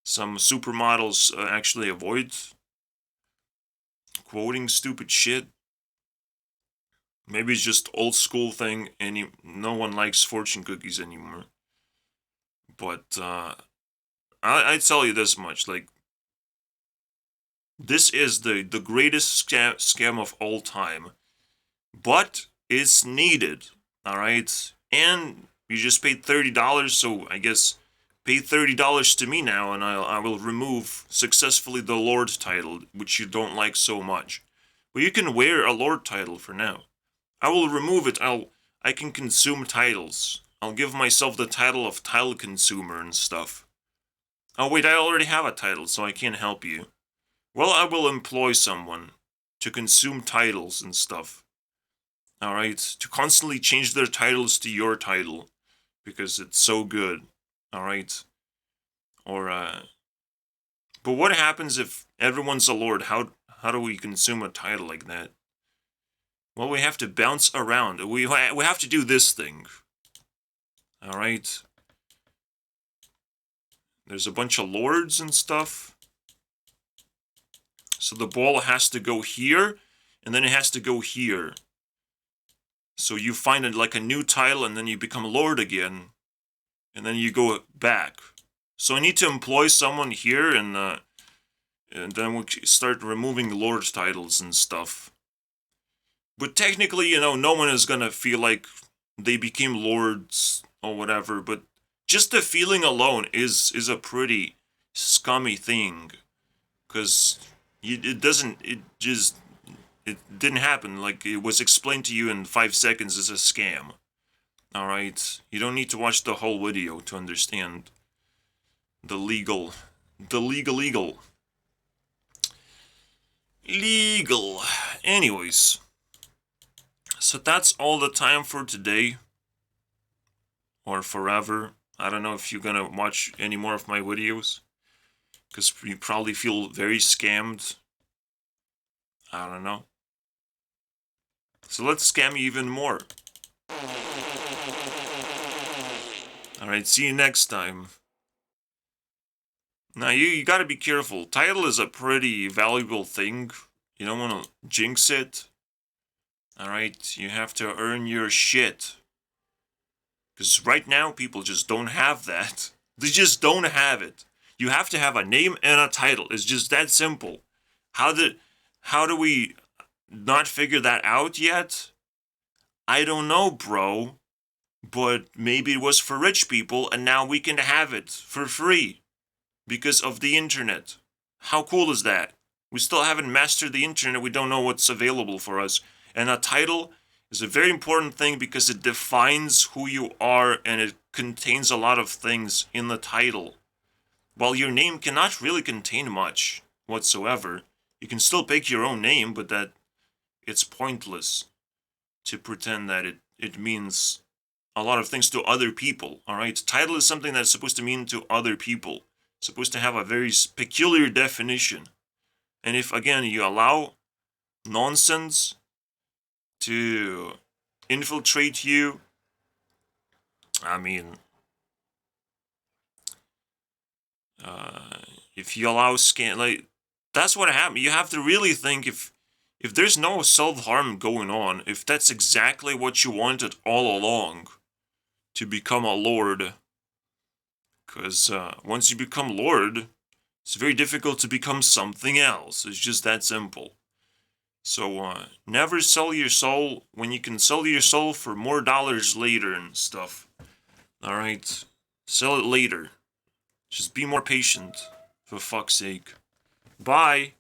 some supermodels actually avoid quoting stupid shit. Maybe it's just old school thing and no one likes fortune cookies anymore. But I tell you this much, like, this is the greatest scam of all time. But it's needed, alright? And you just paid $30, so I guess pay $30 to me now and I will remove successfully the Lord title, which you don't like so much. But you can wear a Lord title for now. I will remove it. I can consume titles. I'll give myself the title of title consumer and stuff. Oh wait, I already have a title, so I can't help you. Well, I will employ someone to consume titles and stuff. Alright? To constantly change their titles to your title. Because it's so good. Alright? Or, but what happens if everyone's a lord? How do we consume a title like that? Well, we have to bounce around. We have to do this thing. Alright? There's a bunch of lords and stuff. So the ball has to go here, and then it has to go here. So you find it like a new title, and then you become a lord again. And then you go back. So I need to employ someone here, and then we start removing lord titles and stuff. But technically, you know, no one is gonna feel like they became lords or whatever, but just the feeling alone is a pretty scummy thing. Because it It didn't happen. Like, it was explained to you in 5 seconds as a scam. Alright? You don't need to watch the whole video to understand the legal. Legal. Anyways. So that's all the time for today. Or forever. I don't know if you're gonna watch any more of my videos. Because you probably feel very scammed. I don't know. So let's scam you even more. Alright, see you next time. Now, you gotta be careful. Title is a pretty valuable thing. You don't want to jinx it. Alright, you have to earn your shit. Because right now, people just don't have that. They just don't have it. You have to have a name and a title. It's just that simple. How do we not figure that out yet? I don't know, bro. But maybe it was for rich people, and now we can have it for free. Because of the internet. How cool is that? We still haven't mastered the internet. We don't know what's available for us. And a title is a very important thing because it defines who you are and it contains a lot of things in the title. While your name cannot really contain much whatsoever, you can still pick your own name, but that it's pointless to pretend that it means a lot of things to other people, alright? Title is something that's supposed to mean to other people. It's supposed to have a very peculiar definition. And if, again, you allow nonsense to infiltrate you, I mean, if you allow that's what happened. You have to really think if there's no self-harm going on, if that's exactly what you wanted all along, to become a lord. Because once you become lord, it's very difficult to become something else. It's just that simple. So never sell your soul when you can sell your soul for more dollars later and stuff. Alright? Sell it later. Just be more patient, for fuck's sake. Bye!